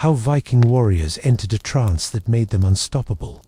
how Viking warriors entered a trance that made them unstoppable.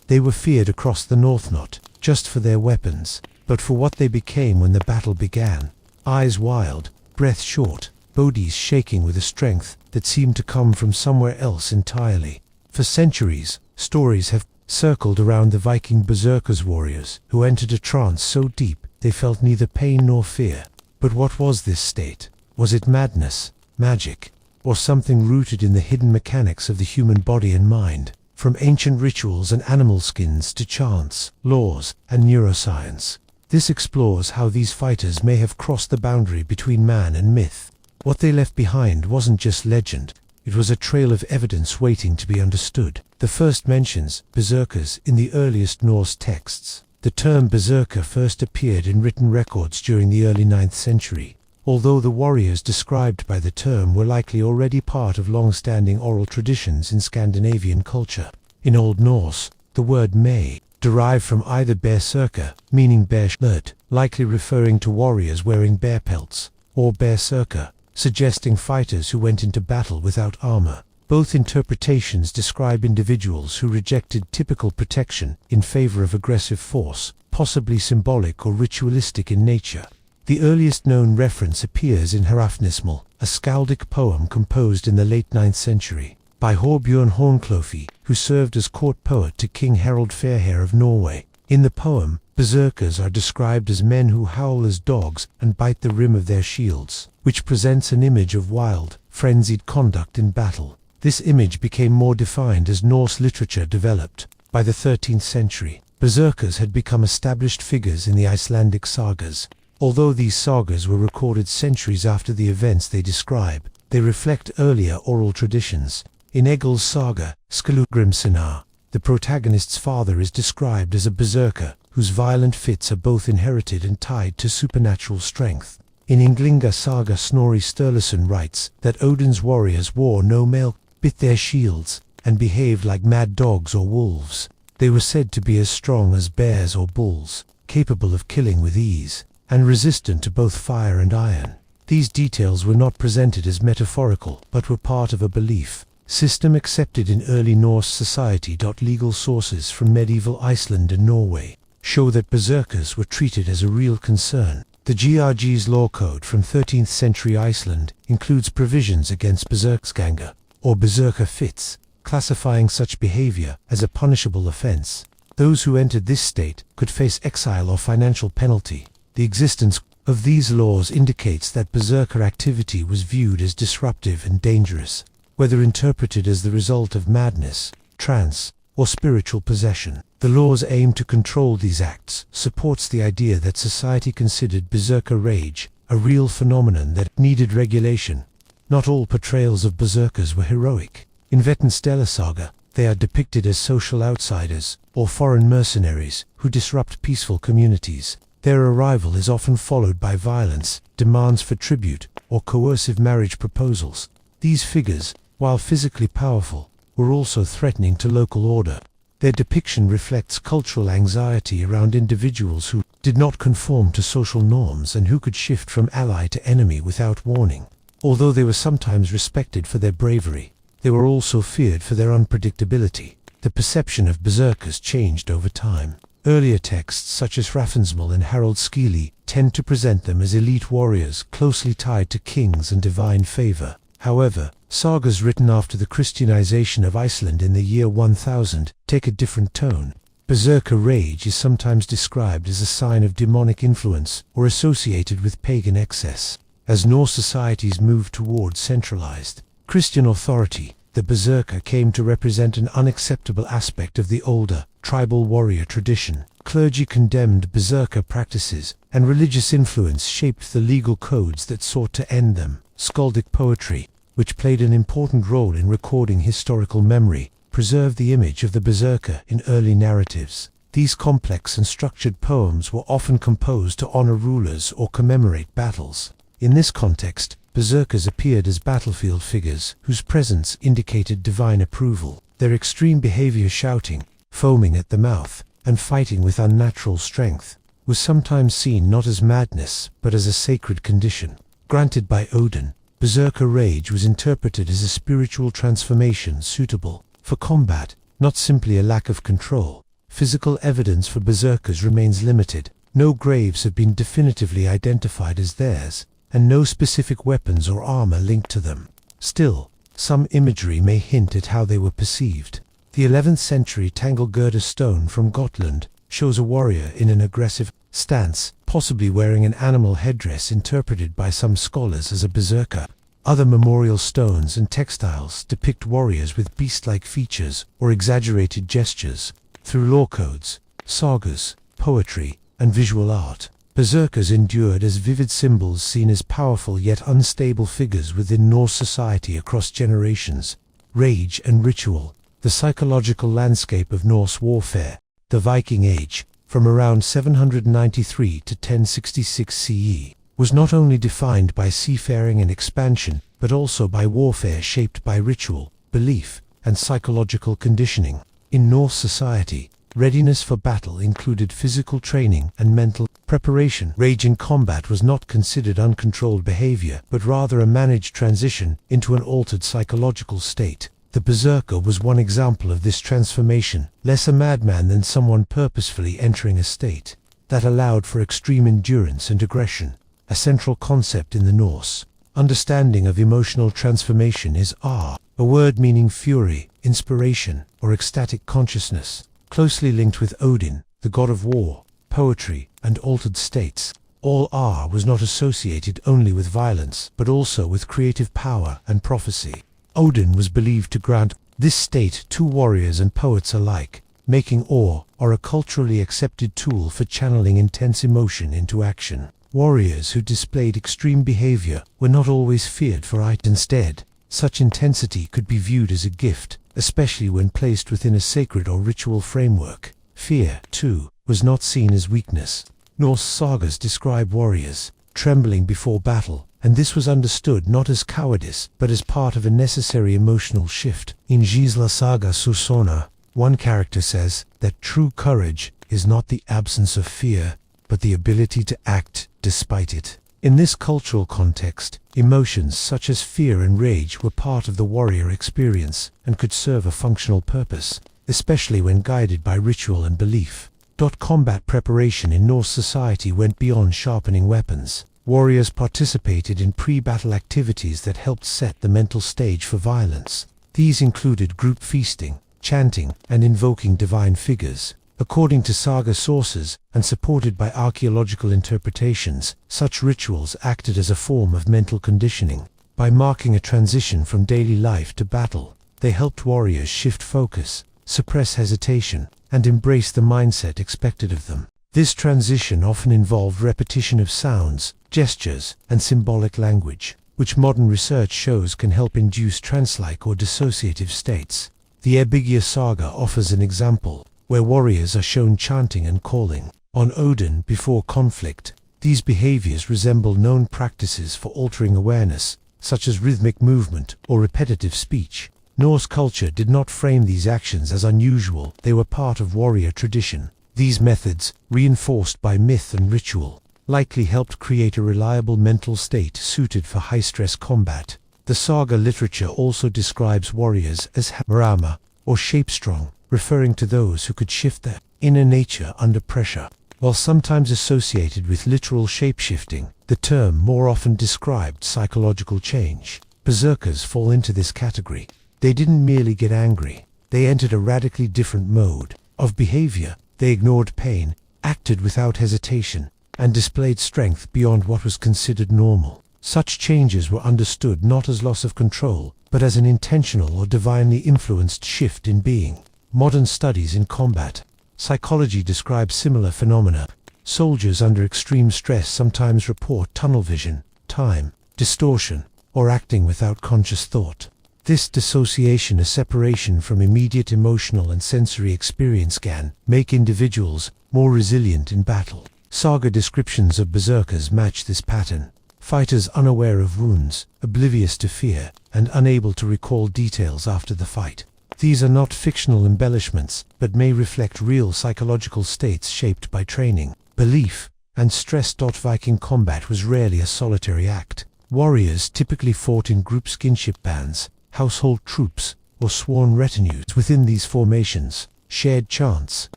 They were feared across the north, not just for their weapons, but for what they became when the battle began. Eyes wild, breath short, bodies shaking with a strength that seemed to come from somewhere else entirely. For centuries, stories have circled around the Viking Berserkers, warriors who entered a trance so deep they felt neither pain nor fear. But what was this state? Was it madness, magic, or something rooted in the hidden mechanics of the human body and mind? From ancient rituals and animal skins to chants, laws, and neuroscience, this explores how these fighters may have crossed the boundary between man and myth. What they left behind wasn't just legend, it was a trail of evidence waiting to be understood. The first mentions Berserkers in the earliest Norse texts. The term Berserker first appeared in written records during the early 9th century, although the warriors described by the term were likely already part of long-standing oral traditions in Scandinavian culture. In Old Norse, the word may derived from either berserker, meaning bear-shirt, likely referring to warriors wearing bear pelts, or berserker, suggesting fighters who went into battle without armor. Both interpretations describe individuals who rejected typical protection in favor of aggressive force, possibly symbolic or ritualistic in nature. The earliest known reference appears in Hrafnismal, a skaldic poem composed in the late 9th century by Thorbjørn Hornklofi, who served as court poet to King Harald Fairhair of Norway. In the poem, berserkers are described as men who howl as dogs and bite the rim of their shields, which presents an image of wild, frenzied conduct in battle. This image became more defined as Norse literature developed. By the 13th century, berserkers had become established figures in the Icelandic sagas. Although these sagas were recorded centuries after the events they describe, they reflect earlier oral traditions. In Egil's saga, Skallagrimssonar, the protagonist's father is described as a berserker, whose violent fits are both inherited and tied to supernatural strength. In Ynglinga saga, Snorri Sturluson writes that Odin's warriors wore no mail, bit their shields, and behaved like mad dogs or wolves. They were said to be as strong as bears or bulls, capable of killing with ease, and resistant to both fire and iron. These details were not presented as metaphorical, but were part of a belief system accepted in early Norse society. Legal sources from medieval Iceland and Norway show that berserkers were treated as a real concern. The GRG's law code from 13th century Iceland includes provisions against berserksganga, or berserker fits, classifying such behavior as a punishable offense. Those who entered this state could face exile or financial penalty. The existence of these laws indicates that berserker activity was viewed as disruptive and dangerous, whether interpreted as the result of madness, trance, or spiritual possession. The law's aim to control these acts supports the idea that society considered berserker rage a real phenomenon that needed regulation. Not all portrayals of berserkers were heroic. In Vetnstella saga, they are depicted as social outsiders, or foreign mercenaries, who disrupt peaceful communities. Their arrival is often followed by violence, demands for tribute, or coercive marriage proposals. These figures, while physically powerful, were also threatening to local order. Their depiction reflects cultural anxiety around individuals who did not conform to social norms and who could shift from ally to enemy without warning. Although they were sometimes respected for their bravery, they were also feared for their unpredictability. The perception of berserkers changed over time. Earlier texts such as Hrafnsmal and Harald Skili tend to present them as elite warriors closely tied to kings and divine favor. However, sagas written after the Christianization of Iceland in the year 1000 take a different tone. Berserker rage is sometimes described as a sign of demonic influence or associated with pagan excess. As Norse societies moved toward centralized Christian authority, the berserker came to represent an unacceptable aspect of the older, tribal warrior tradition. Clergy condemned berserker practices, and religious influence shaped the legal codes that sought to end them. Skaldic poetry, which played an important role in recording historical memory, preserved the image of the berserker in early narratives. These complex and structured poems were often composed to honor rulers or commemorate battles. In this context, berserkers appeared as battlefield figures whose presence indicated divine approval. Their extreme behavior, shouting, foaming at the mouth, and fighting with unnatural strength, was sometimes seen not as madness but as a sacred condition granted by Odin. Berserker rage was interpreted as a spiritual transformation suitable for combat, not simply a lack of control. Physical evidence for berserkers remains limited. No graves have been definitively identified as theirs, and no specific weapons or armor linked to them. Still, some imagery may hint at how they were perceived. The 11th century Tangelgerda stone from Gotland shows a warrior in an aggressive stance, possibly wearing an animal headdress interpreted by some scholars as a berserker. Other memorial stones and textiles depict warriors with beast-like features or exaggerated gestures. Through lore codes, sagas, poetry, and visual art, berserkers endured as vivid symbols seen as powerful yet unstable figures within Norse society across generations. Rage and ritual. The psychological landscape of Norse warfare, the Viking Age, from around 793 to 1066 CE, was not only defined by seafaring and expansion, but also by warfare shaped by ritual, belief, and psychological conditioning. In Norse society, readiness for battle included physical training and mental preparation. Rage in combat was not considered uncontrolled behavior, but rather a managed transition into an altered psychological state. The berserker was one example of this transformation, less a madman than someone purposefully entering a state that allowed for extreme endurance and aggression. A central concept in the Norse understanding of emotional transformation is a word meaning fury, inspiration, or ecstatic consciousness, closely linked with Odin, the god of war, poetry, and altered states. All was not associated only with violence, but also with creative power and prophecy. Odin was believed to grant this state to warriors and poets alike, making awe a culturally accepted tool for channeling intense emotion into action. Warriors who displayed extreme behavior were not always feared for it. Instead, such intensity could be viewed as a gift, especially when placed within a sacred or ritual framework. Fear, too, was not seen as weakness. Norse sagas describe warriors trembling before battle, and this was understood not as cowardice, but as part of a necessary emotional shift. In Gisla Saga Sursona, one character says that true courage is not the absence of fear, but the ability to act despite it. In this cultural context, emotions such as fear and rage were part of the warrior experience and could serve a functional purpose, especially when guided by ritual and belief. Combat preparation in Norse society went beyond sharpening weapons. Warriors participated in pre-battle activities that helped set the mental stage for violence. These included group feasting, chanting, and invoking divine figures. According to saga sources, and supported by archaeological interpretations, such rituals acted as a form of mental conditioning. By marking a transition from daily life to battle, they helped warriors shift focus, suppress hesitation, and embrace the mindset expected of them. This transition often involved repetition of sounds, gestures, and symbolic language, which modern research shows can help induce trance-like or dissociative states. The Ebyggja saga offers an example, where warriors are shown chanting and calling on Odin before conflict. These behaviors resemble known practices for altering awareness, such as rhythmic movement or repetitive speech. Norse culture did not frame these actions as unusual, they were part of warrior tradition. These methods, reinforced by myth and ritual, likely helped create a reliable mental state suited for high-stress combat. The saga literature also describes warriors as Marama, or shape-strong, referring to those who could shift their inner nature under pressure. While sometimes associated with literal shape-shifting, the term more often described psychological change. Berserkers fall into this category. They didn't merely get angry, they entered a radically different mode of behavior. They ignored pain, acted without hesitation, and displayed strength beyond what was considered normal. Such changes were understood not as loss of control, but as an intentional or divinely influenced shift in being. Modern studies in combat psychology describe similar phenomena. Soldiers under extreme stress sometimes report tunnel vision, time distortion, or acting without conscious thought. This dissociation, a separation from immediate emotional and sensory experience, can make individuals more resilient in battle. Saga descriptions of berserkers match this pattern. Fighters unaware of wounds, oblivious to fear, and unable to recall details after the fight. These are not fictional embellishments, but may reflect real psychological states shaped by training, belief, and stress. Viking combat was rarely a solitary act. Warriors typically fought in group skinship bands, household troops, or sworn retinues. Within these formations, shared chants,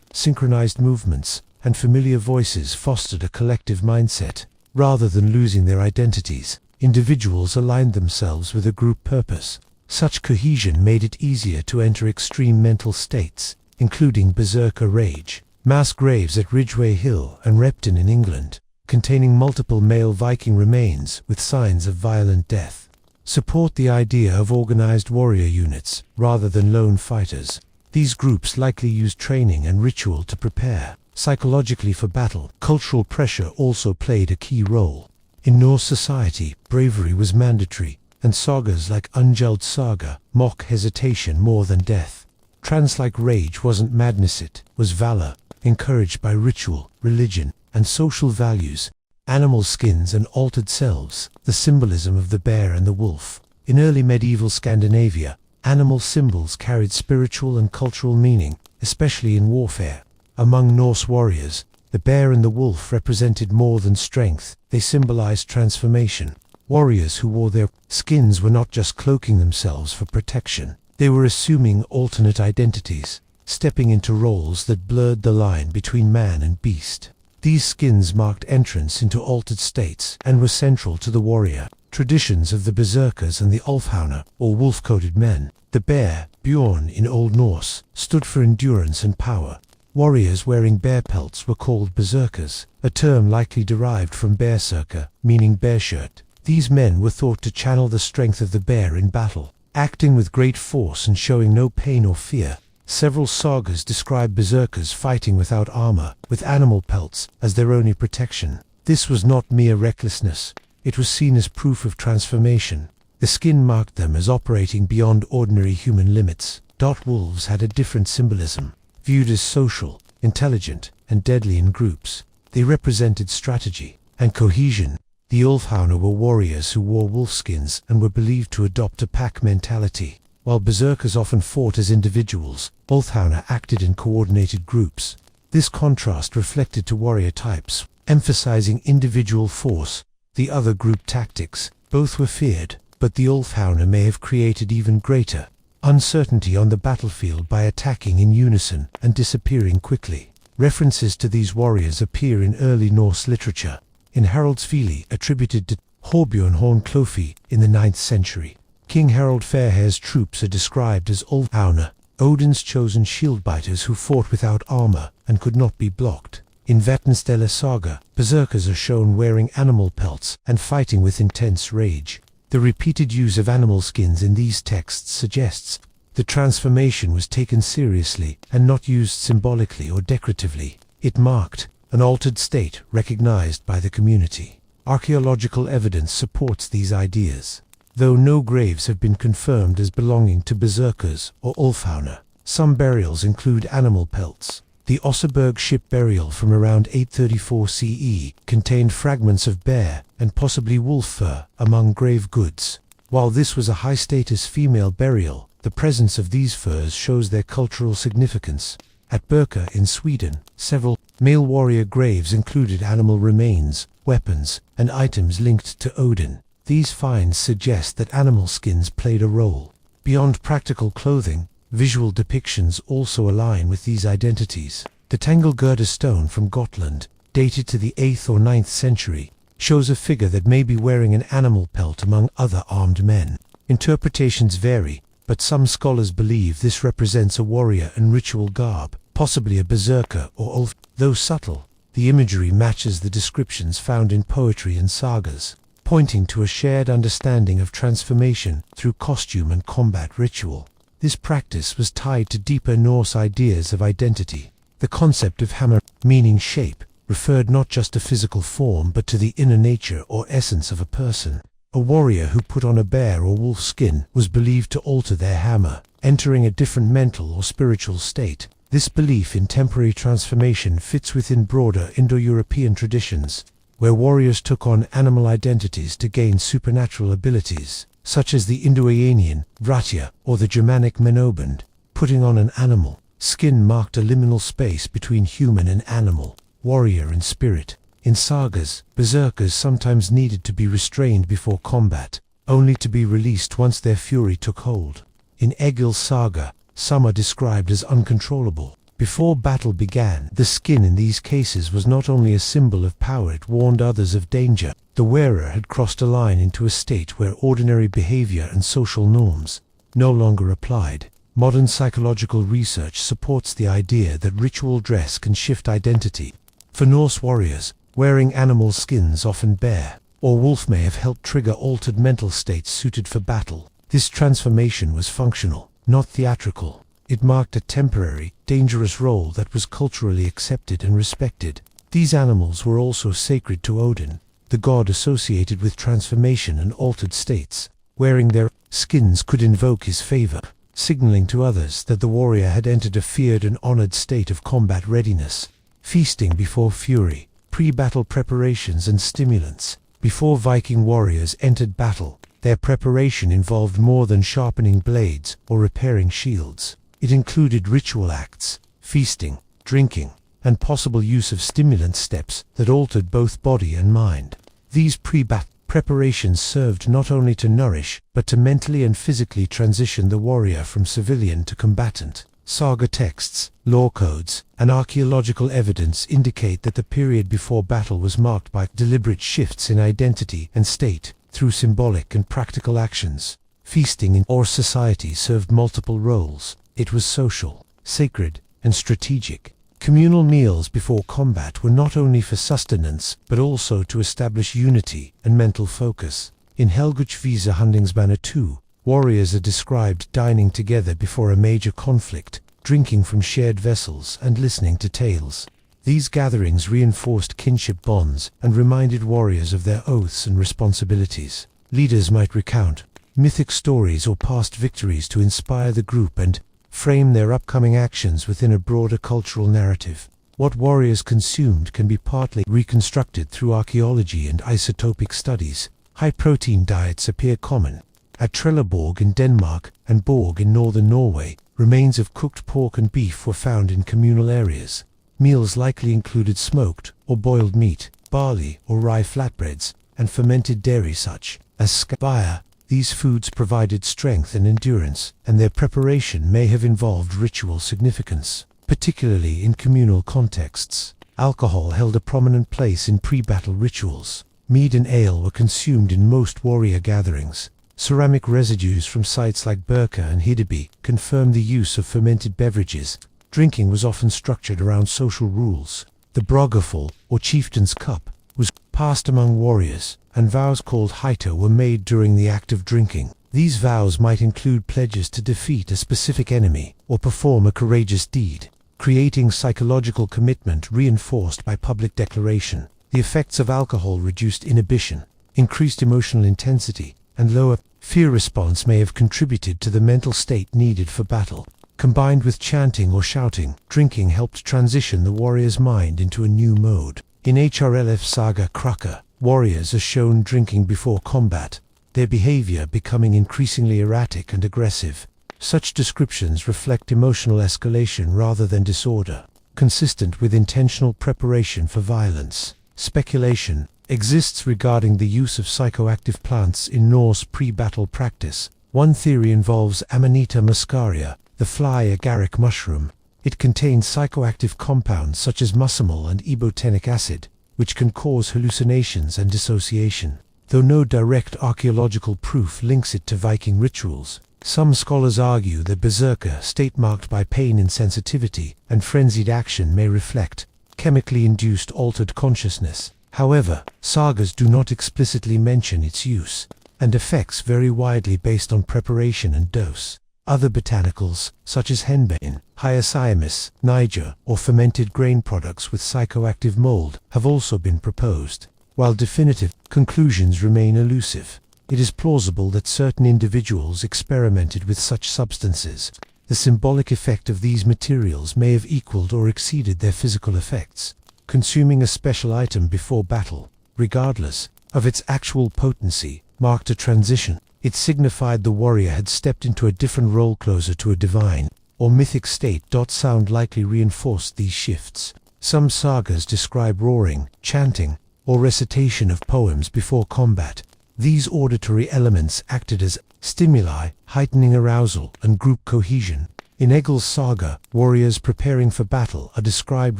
synchronized movements, and familiar voices fostered a collective mindset. Rather than losing their identities, individuals aligned themselves with a group purpose. Such cohesion made it easier to enter extreme mental states, including Berserker rage. Mass graves at Ridgeway Hill and Repton in England, containing multiple male Viking remains with signs of violent death, support the idea of organized warrior units rather than lone fighters. These groups likely used training and ritual to prepare psychologically for battle. Cultural pressure also played a key role. In Norse society, bravery was mandatory, and sagas like Ungjeld Saga mock hesitation more than death. Trance-like rage wasn't madness, it was valor, encouraged by ritual, religion, and social values. Animal skins and altered selves, the symbolism of the bear and the wolf. In early medieval Scandinavia, animal symbols carried spiritual and cultural meaning, especially in warfare. Among Norse warriors, the bear and the wolf represented more than strength, they symbolized transformation. Warriors who wore their skins were not just cloaking themselves for protection, they were assuming alternate identities, stepping into roles that blurred the line between man and beast. These skins marked entrance into altered states and were central to the warrior. Traditions of the Berserkers and the Ulfhauner, or wolf-coated men. The bear, Bjorn in Old Norse, stood for endurance and power. Warriors wearing bear pelts were called Berserkers, a term likely derived from Berserker, meaning bear shirt. These men were thought to channel the strength of the bear in battle, acting with great force and showing no pain or fear. Several sagas describe Berserkers fighting without armor, with animal pelts as their only protection. This was not mere recklessness, it was seen as proof of transformation. The skin marked them as operating beyond ordinary human limits. Wolves had a different symbolism. Viewed as social, intelligent, and deadly in groups, they represented strategy and cohesion. The Ulfhauner were warriors who wore wolfskins and were believed to adopt a pack mentality. While Berserkers often fought as individuals, Ulfhauner acted in coordinated groups. This contrast reflected to warrior types, emphasizing individual force, the other group tactics. Both were feared, but the Ulfhauner may have created even greater uncertainty on the battlefield by attacking in unison and disappearing quickly. References to these warriors appear in early Norse literature. In Harald's Fili, attributed to Thorbjorn Hornklofi in the 9th century, King Harald Fairhair's troops are described as Ulfhauner, Odin's chosen shield-biters who fought without armor and could not be blocked. In Vatnsdæla Saga, Berserkers are shown wearing animal pelts and fighting with intense rage. The repeated use of animal skins in these texts suggests the transformation was taken seriously and not used symbolically or decoratively. It marked an altered state recognized by the community. Archaeological evidence supports these ideas. Though no graves have been confirmed as belonging to Berserkers or Ulfhauner, some burials include animal pelts. The Osseberg ship burial from around 834 CE contained fragments of bear and possibly wolf fur among grave goods. While this was a high-status female burial, the presence of these furs shows their cultural significance. At Berka in Sweden, several male warrior graves included animal remains, weapons, and items linked to Odin. These finds suggest that animal skins played a role. Beyond practical clothing, visual depictions also align with these identities. The Tangelgurda stone from Gotland, dated to the 8th or 9th century, shows a figure that may be wearing an animal pelt among other armed men. Interpretations vary, but some scholars believe this represents a warrior in ritual garb, possibly a berserker or ulf. Though subtle, the imagery matches the descriptions found in poetry and sagas, pointing to a shared understanding of transformation through costume and combat ritual. This practice was tied to deeper Norse ideas of identity. The concept of hammer, meaning shape, referred not just to physical form but to the inner nature or essence of a person. A warrior who put on a bear or wolf skin was believed to alter their hammer, entering a different mental or spiritual state. This belief in temporary transformation fits within broader Indo-European traditions, where warriors took on animal identities to gain supernatural abilities, such as the Indo-Aeonian Vratya or the Germanic Menoband. Putting on an animal skin marked a liminal space between human and animal, warrior and spirit. In sagas, berserkers sometimes needed to be restrained before combat, only to be released once their fury took hold. In Egil's saga, some are described as uncontrollable. Before battle began, the skin in these cases was not only a symbol of power, it warned others of danger. The wearer had crossed a line into a state where ordinary behavior and social norms no longer applied. Modern psychological research supports the idea that ritual dress can shift identity. For Norse warriors, wearing animal skins, often bear or wolf, may have helped trigger altered mental states suited for battle. This transformation was functional, not theatrical. It marked a temporary, dangerous role that was culturally accepted and respected. These animals were also sacred to Odin, the god associated with transformation and altered states. Wearing their skins could invoke his favor, signaling to others that the warrior had entered a feared and honored state of combat readiness. Feasting before fury, pre-battle preparations and stimulants. Before Viking warriors entered battle, their preparation involved more than sharpening blades or repairing shields. It included ritual acts, feasting, drinking, and possible use of stimulant steps that altered both body and mind. These pre-battle preparations served not only to nourish, but to mentally and physically transition the warrior from civilian to combatant. Saga texts, law codes, and archaeological evidence indicate that the period before battle was marked by deliberate shifts in identity and state through symbolic and practical actions. Feasting in our society served multiple roles. It was social, sacred, and strategic. Communal meals before combat were not only for sustenance, but also to establish unity and mental focus. In Helguch Visa Hundingsbanner 2, warriors are described dining together before a major conflict, drinking from shared vessels and listening to tales. These gatherings reinforced kinship bonds and reminded warriors of their oaths and responsibilities. Leaders might recount mythic stories or past victories to inspire the group and frame their upcoming actions within a broader cultural narrative. What warriors consumed can be partly reconstructed through archaeology and isotopic studies. High-protein diets appear common. At Trelleborg in Denmark and Borg in northern Norway, remains of cooked pork and beef were found in communal areas. Meals likely included smoked or boiled meat, barley or rye flatbreads, and fermented dairy such as skabaya. These foods provided strength and endurance, and their preparation may have involved ritual significance, particularly in communal contexts. Alcohol held a prominent place in pre-battle rituals. Mead and ale were consumed in most warrior gatherings. Ceramic residues from sites like Birka and Hiddeby confirm the use of fermented beverages. Drinking was often structured around social rules. The brogaful, or chieftain's cup, was passed among warriors, and vows called haito were made during the act of drinking. These vows might include pledges to defeat a specific enemy or perform a courageous deed, creating psychological commitment reinforced by public declaration. The effects of alcohol reduced inhibition, increased emotional intensity, and lower fear response may have contributed to the mental state needed for battle. Combined with chanting or shouting, drinking helped transition the warrior's mind into a new mode. In HRLF Saga Kraka, warriors are shown drinking before combat, their behavior becoming increasingly erratic and aggressive. Such descriptions reflect emotional escalation rather than disorder, consistent with intentional preparation for violence. Speculation exists regarding the use of psychoactive plants in Norse pre-battle practice. One theory involves Amanita muscaria, the fly agaric mushroom. It contains psychoactive compounds such as muscimol and ibotenic acid, which can cause hallucinations and dissociation. Though no direct archaeological proof links it to Viking rituals, some scholars argue that berserker state marked by pain insensitivity and frenzied action may reflect chemically induced altered consciousness. However, sagas do not explicitly mention its use, and effects vary widely based on preparation and dose. Other botanicals, such as henbane, hyoscyamus, niger, or fermented grain products with psychoactive mold, have also been proposed. While definitive conclusions remain elusive, it is plausible that certain individuals experimented with such substances. The symbolic effect of these materials may have equaled or exceeded their physical effects. Consuming a special item before battle, regardless of its actual potency, marked a transition. It signified the warrior had stepped into a different role, closer to a divine or mythic state. Sound likely reinforced these shifts. Some sagas describe roaring, chanting, or recitation of poems before combat. These auditory elements acted as stimuli, heightening arousal and group cohesion. In Egil's saga, warriors preparing for battle are described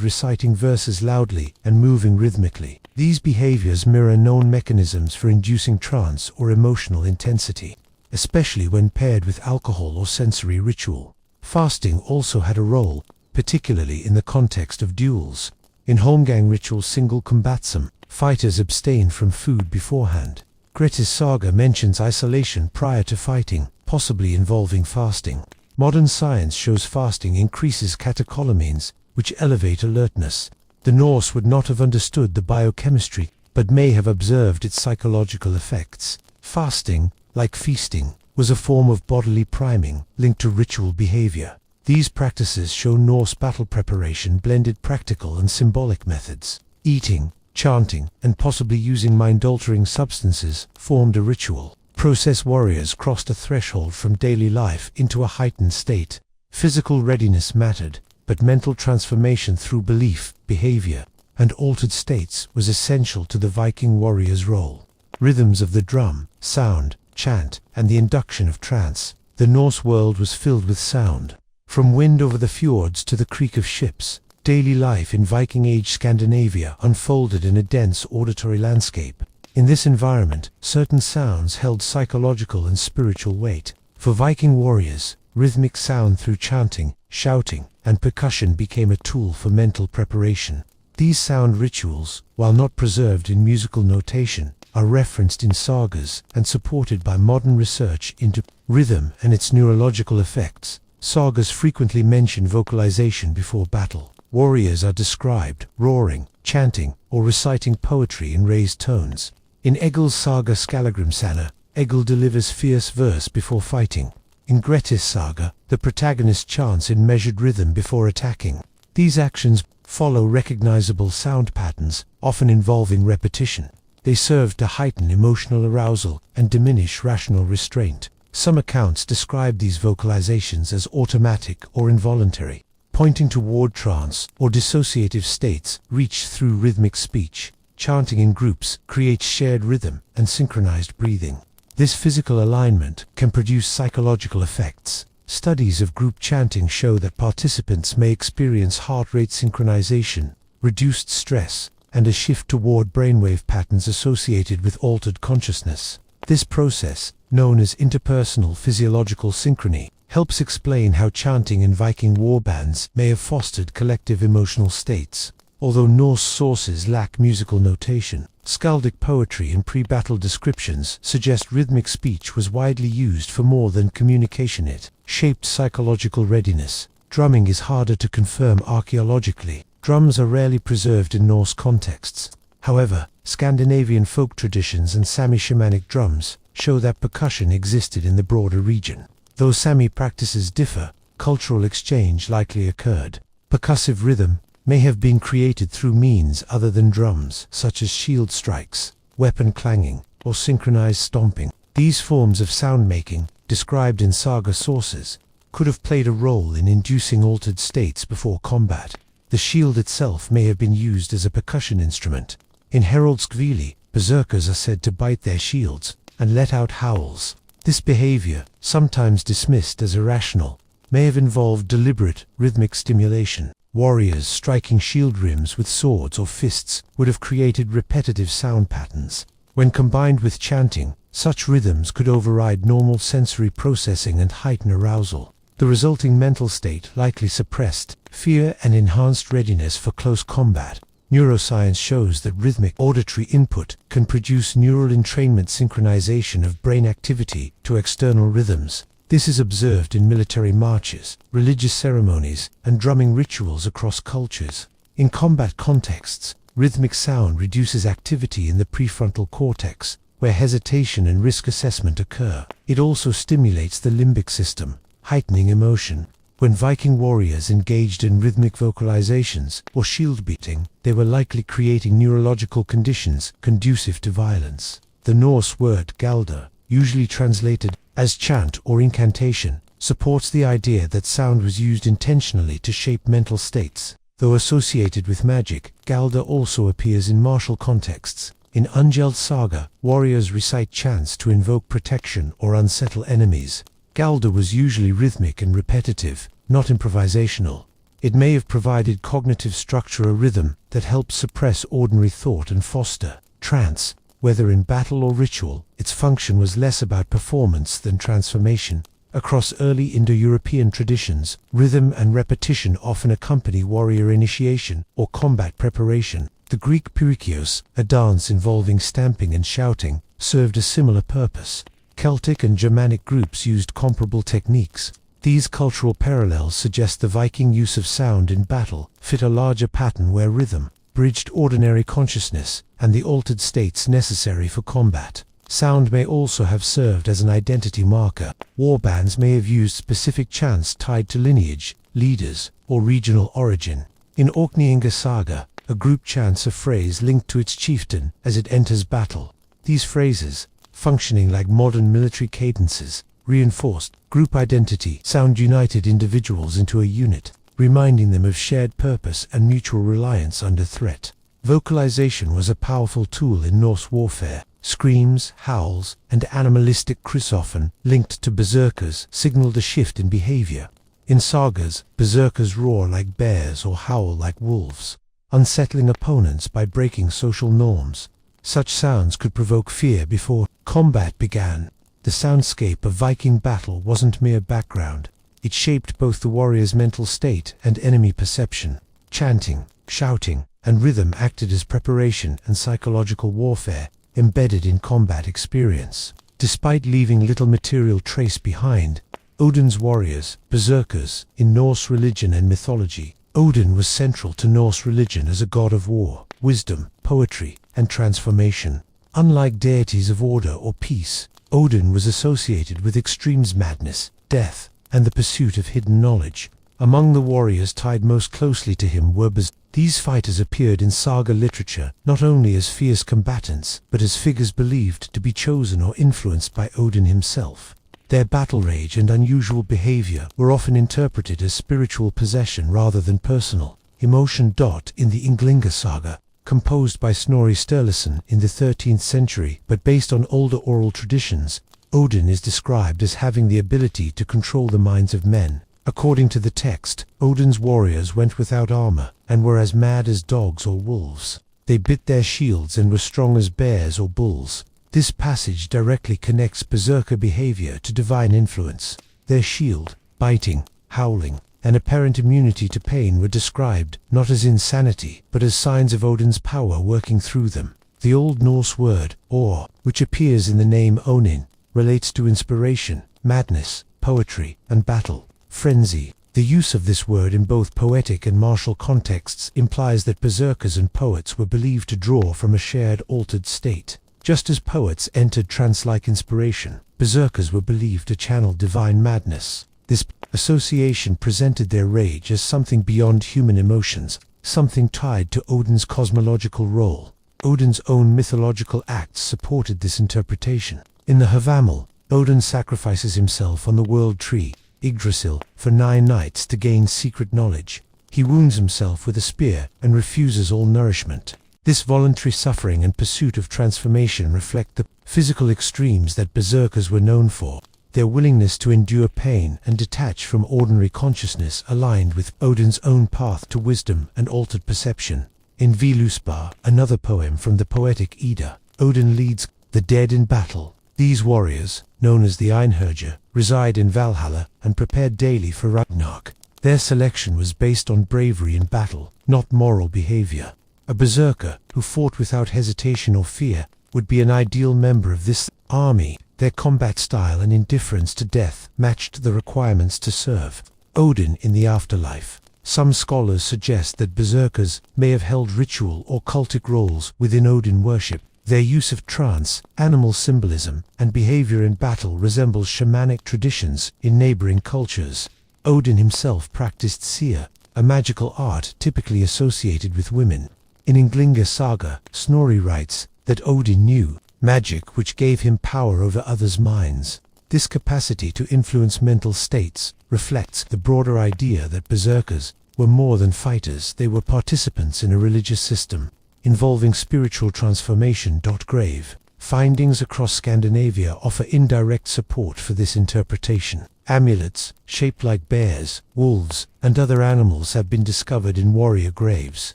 reciting verses loudly and moving rhythmically. These behaviors mirror known mechanisms for inducing trance or emotional intensity, especially when paired with alcohol or sensory ritual. Fasting also had a role, particularly in the context of duels. In Holmgang ritual Single Combatsum, fighters abstain from food beforehand. Gretti's saga mentions isolation prior to fighting, possibly involving fasting. Modern science shows fasting increases catecholamines, which elevate alertness. The Norse would not have understood the biochemistry, but may have observed its psychological effects. Fasting, like feasting, was a form of bodily priming linked to ritual behavior. These practices show Norse battle preparation blended practical and symbolic methods. Eating, chanting, and possibly using mind-altering substances formed a ritual. Process warriors crossed a threshold from daily life into a heightened state. Physical readiness mattered, but mental transformation through belief, behavior, and altered states was essential to the Viking warrior's role. Rhythms of the drum, sound, chant, and the induction of trance. The Norse world was filled with sound. From wind over the fjords to the creak of ships, daily life in Viking Age Scandinavia unfolded in a dense auditory landscape. In this environment, certain sounds held psychological and spiritual weight. For Viking warriors, rhythmic sound through chanting, shouting, and percussion became a tool for mental preparation. These sound rituals, while not preserved in musical notation, are referenced in sagas and supported by modern research into rhythm and its neurological effects. Sagas frequently mention vocalization before battle. Warriors are described roaring, chanting, or reciting poetry in raised tones. In Egil's saga Skallagrimsana, Egil delivers fierce verse before fighting. In Gretti's saga, the protagonist chants in measured rhythm before attacking. These actions follow recognizable sound patterns, often involving repetition. They serve to heighten emotional arousal and diminish rational restraint. Some accounts describe these vocalizations as automatic or involuntary, pointing toward trance or dissociative states reached through rhythmic speech. Chanting in groups creates shared rhythm and synchronized breathing. This physical alignment can produce psychological effects. Studies of group chanting show that participants may experience heart rate synchronization, reduced stress, and a shift toward brainwave patterns associated with altered consciousness. This process, known as interpersonal physiological synchrony, helps explain how chanting in Viking warbands may have fostered collective emotional states. Although Norse sources lack musical notation, skaldic poetry and pre-battle descriptions suggest rhythmic speech was widely used for more than communication. It shaped psychological readiness. Drumming is harder to confirm archaeologically. Drums are rarely preserved in Norse contexts. However, Scandinavian folk traditions and Sami shamanic drums show that percussion existed in the broader region. Though Sami practices differ, cultural exchange likely occurred. Percussive rhythm may have been created through means other than drums, such as shield strikes, weapon clanging, or synchronized stomping. These forms of sound-making, described in saga sources, could have played a role in inducing altered states before combat. The shield itself may have been used as a percussion instrument. In Heraldskvili, berserkers are said to bite their shields and let out howls. This behavior, sometimes dismissed as irrational, may have involved deliberate, rhythmic stimulation. Warriors striking shield rims with swords or fists would have created repetitive sound patterns. When combined with chanting, such rhythms could override normal sensory processing and heighten arousal. The resulting mental state likely suppressed fear and enhanced readiness for close combat. Neuroscience shows that rhythmic auditory input can produce neural entrainment synchronization of brain activity to external rhythms. This is observed in military marches, religious ceremonies, and drumming rituals across cultures. In combat contexts, rhythmic sound reduces activity in the prefrontal cortex, where hesitation and risk assessment occur. It also stimulates the limbic system, heightening emotion. When Viking warriors engaged in rhythmic vocalizations or shield beating, they were likely creating neurological conditions conducive to violence. The Norse word galder, usually translated as chant or incantation, supports the idea that sound was used intentionally to shape mental states. Though associated with magic, Galder also appears in martial contexts. In Ungeld Saga, warriors recite chants to invoke protection or unsettle enemies. Galder was usually rhythmic and repetitive, not improvisational. It may have provided cognitive structure, a rhythm that helped suppress ordinary thought and foster trance. Whether in battle or ritual, its function was less about performance than transformation. Across early Indo-European traditions, rhythm and repetition often accompany warrior initiation or combat preparation. The Greek pyrikios, a dance involving stamping and shouting, served a similar purpose. Celtic and Germanic groups used comparable techniques. These cultural parallels suggest the Viking use of sound in battle fit a larger pattern where rhythm bridged ordinary consciousness and the altered states necessary for combat. Sound may also have served as an identity marker. War bands may have used specific chants tied to lineage, leaders, or regional origin. In Orkneyinga Saga, a group chants a phrase linked to its chieftain as it enters battle. These phrases, functioning like modern military cadences, reinforced group identity. Sound united individuals into a unit, reminding them of shared purpose and mutual reliance under threat. Vocalization was a powerful tool in Norse warfare. Screams, howls, and animalistic cries, often linked to berserkers, signaled a shift in behavior. In sagas, berserkers roar like bears or howl like wolves, unsettling opponents by breaking social norms. Such sounds could provoke fear before combat began. The soundscape of Viking battle wasn't mere background. It shaped both the warrior's mental state and enemy perception. Chanting, shouting, and rhythm acted as preparation and psychological warfare, embedded in combat experience. Despite leaving little material trace behind, Odin's warriors, berserkers, in Norse religion and mythology. Odin was central to Norse religion as a god of war, wisdom, poetry, and transformation. Unlike deities of order or peace, Odin was associated with extremes: madness, death, and the pursuit of hidden knowledge. Among the warriors tied most closely to him were berserkers. These fighters appeared in saga literature not only as fierce combatants, but as figures believed to be chosen or influenced by Odin himself. Their battle rage and unusual behavior were often interpreted as spiritual possession rather than personal emotion. In the Ynglinga Saga, composed by Snorri Sturluson in the 13th century but based on older oral traditions, Odin is described as having the ability to control the minds of men. According to the text, Odin's warriors went without armor and were as mad as dogs or wolves. They bit their shields and were strong as bears or bulls. This passage directly connects berserker behavior to divine influence. Their shield, biting, howling, and apparent immunity to pain were described not as insanity, but as signs of Odin's power working through them. The Old Norse word, or, which appears in the name Onin, relates to inspiration, madness, poetry, and battle. Frenzy. The use of this word in both poetic and martial contexts implies that berserkers and poets were believed to draw from a shared altered state. Just as poets entered trance-like inspiration, berserkers were believed to channel divine madness. This association presented their rage as something beyond human emotions, something tied to Odin's cosmological role. Odin's own mythological acts supported this interpretation. In the Havamal, Odin sacrifices himself on the world tree, Yggdrasil, for 9 nights to gain secret knowledge. He wounds himself with a spear and refuses all nourishment. This voluntary suffering and pursuit of transformation reflect the physical extremes that berserkers were known for. Their willingness to endure pain and detach from ordinary consciousness aligned with Odin's own path to wisdom and altered perception. In Völuspá, another poem from the poetic Edda, Odin leads the dead in battle. These warriors, known as the Einherjar, reside in Valhalla and prepared daily for Ragnarok. Their selection was based on bravery in battle, not moral behavior. A berserker, who fought without hesitation or fear, would be an ideal member of this army. Their combat style and indifference to death matched the requirements to serve Odin in the afterlife. Some scholars suggest that berserkers may have held ritual or cultic roles within Odin worship. Their use of trance, animal symbolism, and behavior in battle resembles shamanic traditions in neighboring cultures. Odin himself practiced seer, a magical art typically associated with women. In Ynglinga Saga, Snorri writes that Odin knew magic which gave him power over others' minds. This capacity to influence mental states reflects the broader idea that berserkers were more than fighters, they were participants in a religious system involving spiritual transformation. Grave findings across Scandinavia offer indirect support for this interpretation. Amulets, shaped like bears, wolves, and other animals have been discovered in warrior graves,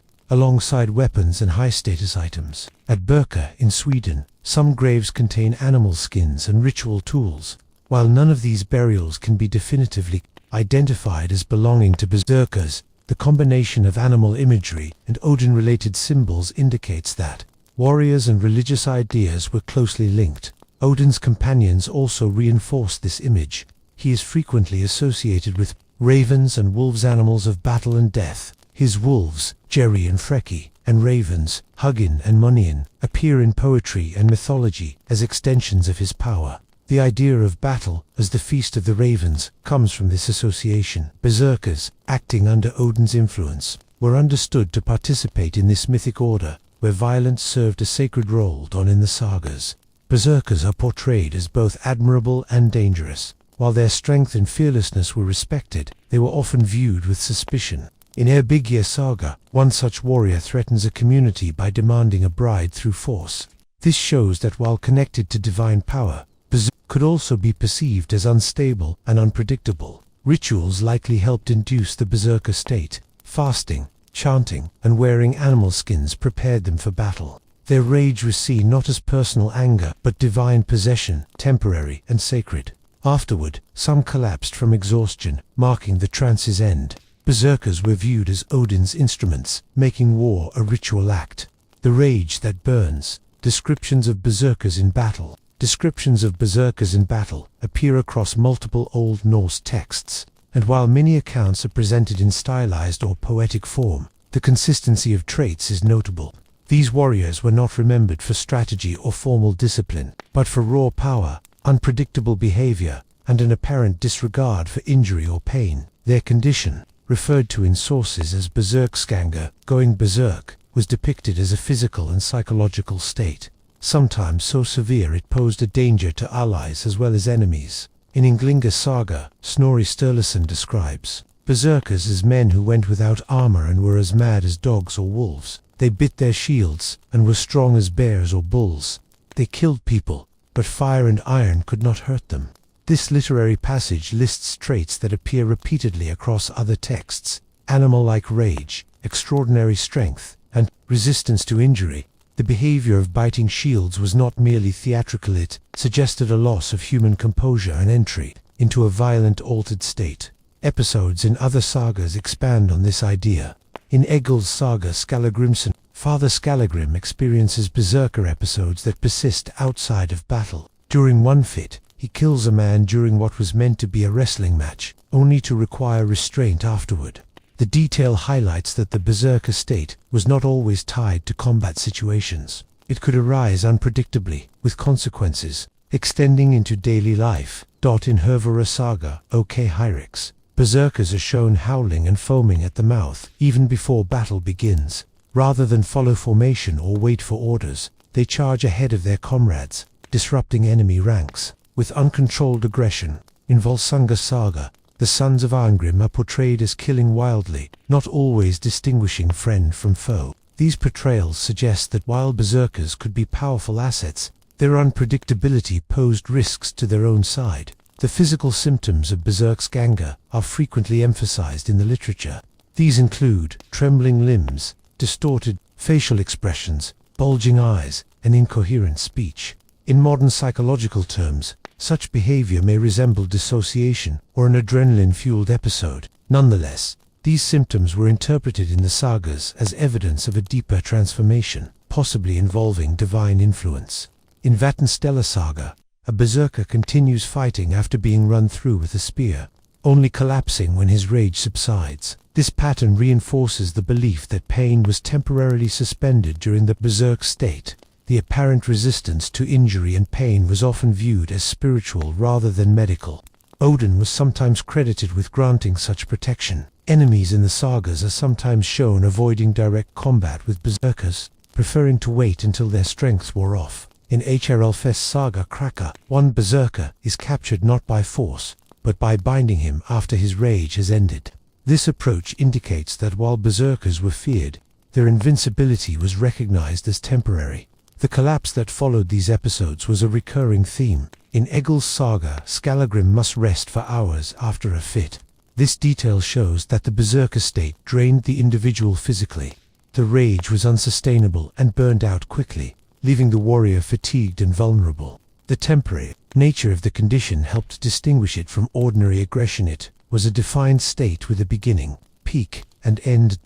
alongside weapons and high-status items. At Berka in Sweden, some graves contain animal skins and ritual tools. While none of these burials can be definitively identified as belonging to berserkers, the combination of animal imagery and Odin-related symbols indicates that warriors and religious ideas were closely linked. Odin's companions also reinforce this image. He is frequently associated with ravens and wolves, animals of battle and death. His wolves, Jerry and Freki, and ravens, Hugin and Muninn, appear in poetry and mythology as extensions of his power. The idea of battle as the Feast of the Ravens comes from this association. Berserkers, acting under Odin's influence, were understood to participate in this mythic order, where violence served a sacred role. In the sagas, berserkers are portrayed as both admirable and dangerous. While their strength and fearlessness were respected, they were often viewed with suspicion. In Erbygja saga, one such warrior threatens a community by demanding a bride through force. This shows that while connected to divine power, berserkers could also be perceived as unstable and unpredictable. Rituals likely helped induce the berserker state. Fasting, chanting, and wearing animal skins prepared them for battle. Their rage was seen not as personal anger, but divine possession, temporary and sacred. Afterward, some collapsed from exhaustion, marking the trance's end. Berserkers were viewed as Odin's instruments, making war a ritual act. The rage that burns. Descriptions of berserkers in battle. Descriptions of berserkers in battle appear across multiple Old Norse texts, and while many accounts are presented in stylized or poetic form, the consistency of traits is notable. These warriors were not remembered for strategy or formal discipline, but for raw power, unpredictable behavior, and an apparent disregard for injury or pain. Their condition, referred to in sources as berserkskanga, going berserk, was depicted as a physical and psychological state, sometimes so severe it posed a danger to allies as well as enemies. In Ynglinga saga, Snorri Sturluson describes berserkers as men who went without armor and were as mad as dogs or wolves. They bit their shields and were strong as bears or bulls. They killed people, but fire and iron could not hurt them. This literary passage lists traits that appear repeatedly across other texts: animal-like rage, extraordinary strength, and resistance to injury. The behavior of biting shields was not merely theatrical, it suggested a loss of human composure and entry into a violent, altered state. Episodes in other sagas expand on this idea. In Egil's saga Skallagrimson, Father Skallagrim experiences berserker episodes that persist outside of battle. During one fit, he kills a man during what was meant to be a wrestling match, only to require restraint afterward. The detail highlights that the berserker state was not always tied to combat situations. It could arise unpredictably, with consequences extending into daily life. In Hervora saga, OK Hyrix, berserkers are shown howling and foaming at the mouth even before battle begins. Rather than follow formation or wait for orders, they charge ahead of their comrades, disrupting enemy ranks with uncontrolled aggression. In Volsunga saga, the sons of Arngrim are portrayed as killing wildly, not always distinguishing friend from foe. These portrayals suggest that while berserkers could be powerful assets, their unpredictability posed risks to their own side. The physical symptoms of berserkskanga are frequently emphasized in the literature. These include trembling limbs, distorted facial expressions, bulging eyes, and incoherent speech. In modern psychological terms, such behavior may resemble dissociation or an adrenaline-fueled episode. Nonetheless, these symptoms were interpreted in the sagas as evidence of a deeper transformation, possibly involving divine influence. In Vattenstella saga, a berserker continues fighting after being run through with a spear, only collapsing when his rage subsides. This pattern reinforces the belief that pain was temporarily suspended during the berserk state. The apparent resistance to injury and pain was often viewed as spiritual rather than medical. Odin was sometimes credited with granting such protection. Enemies in the sagas are sometimes shown avoiding direct combat with berserkers, preferring to wait until their strength wore off. In Hrlf's saga Kraka, one berserker is captured not by force, but by binding him after his rage has ended. This approach indicates that while berserkers were feared, their invincibility was recognized as temporary. The collapse that followed these episodes was a recurring theme. In Egil's saga, Skallagrim must rest for hours after a fit. This detail shows that the berserker state drained the individual physically. The rage was unsustainable and burned out quickly, leaving the warrior fatigued and vulnerable. The temporary nature of the condition helped distinguish it from ordinary aggression. It was a defined state with a beginning, peak, and end.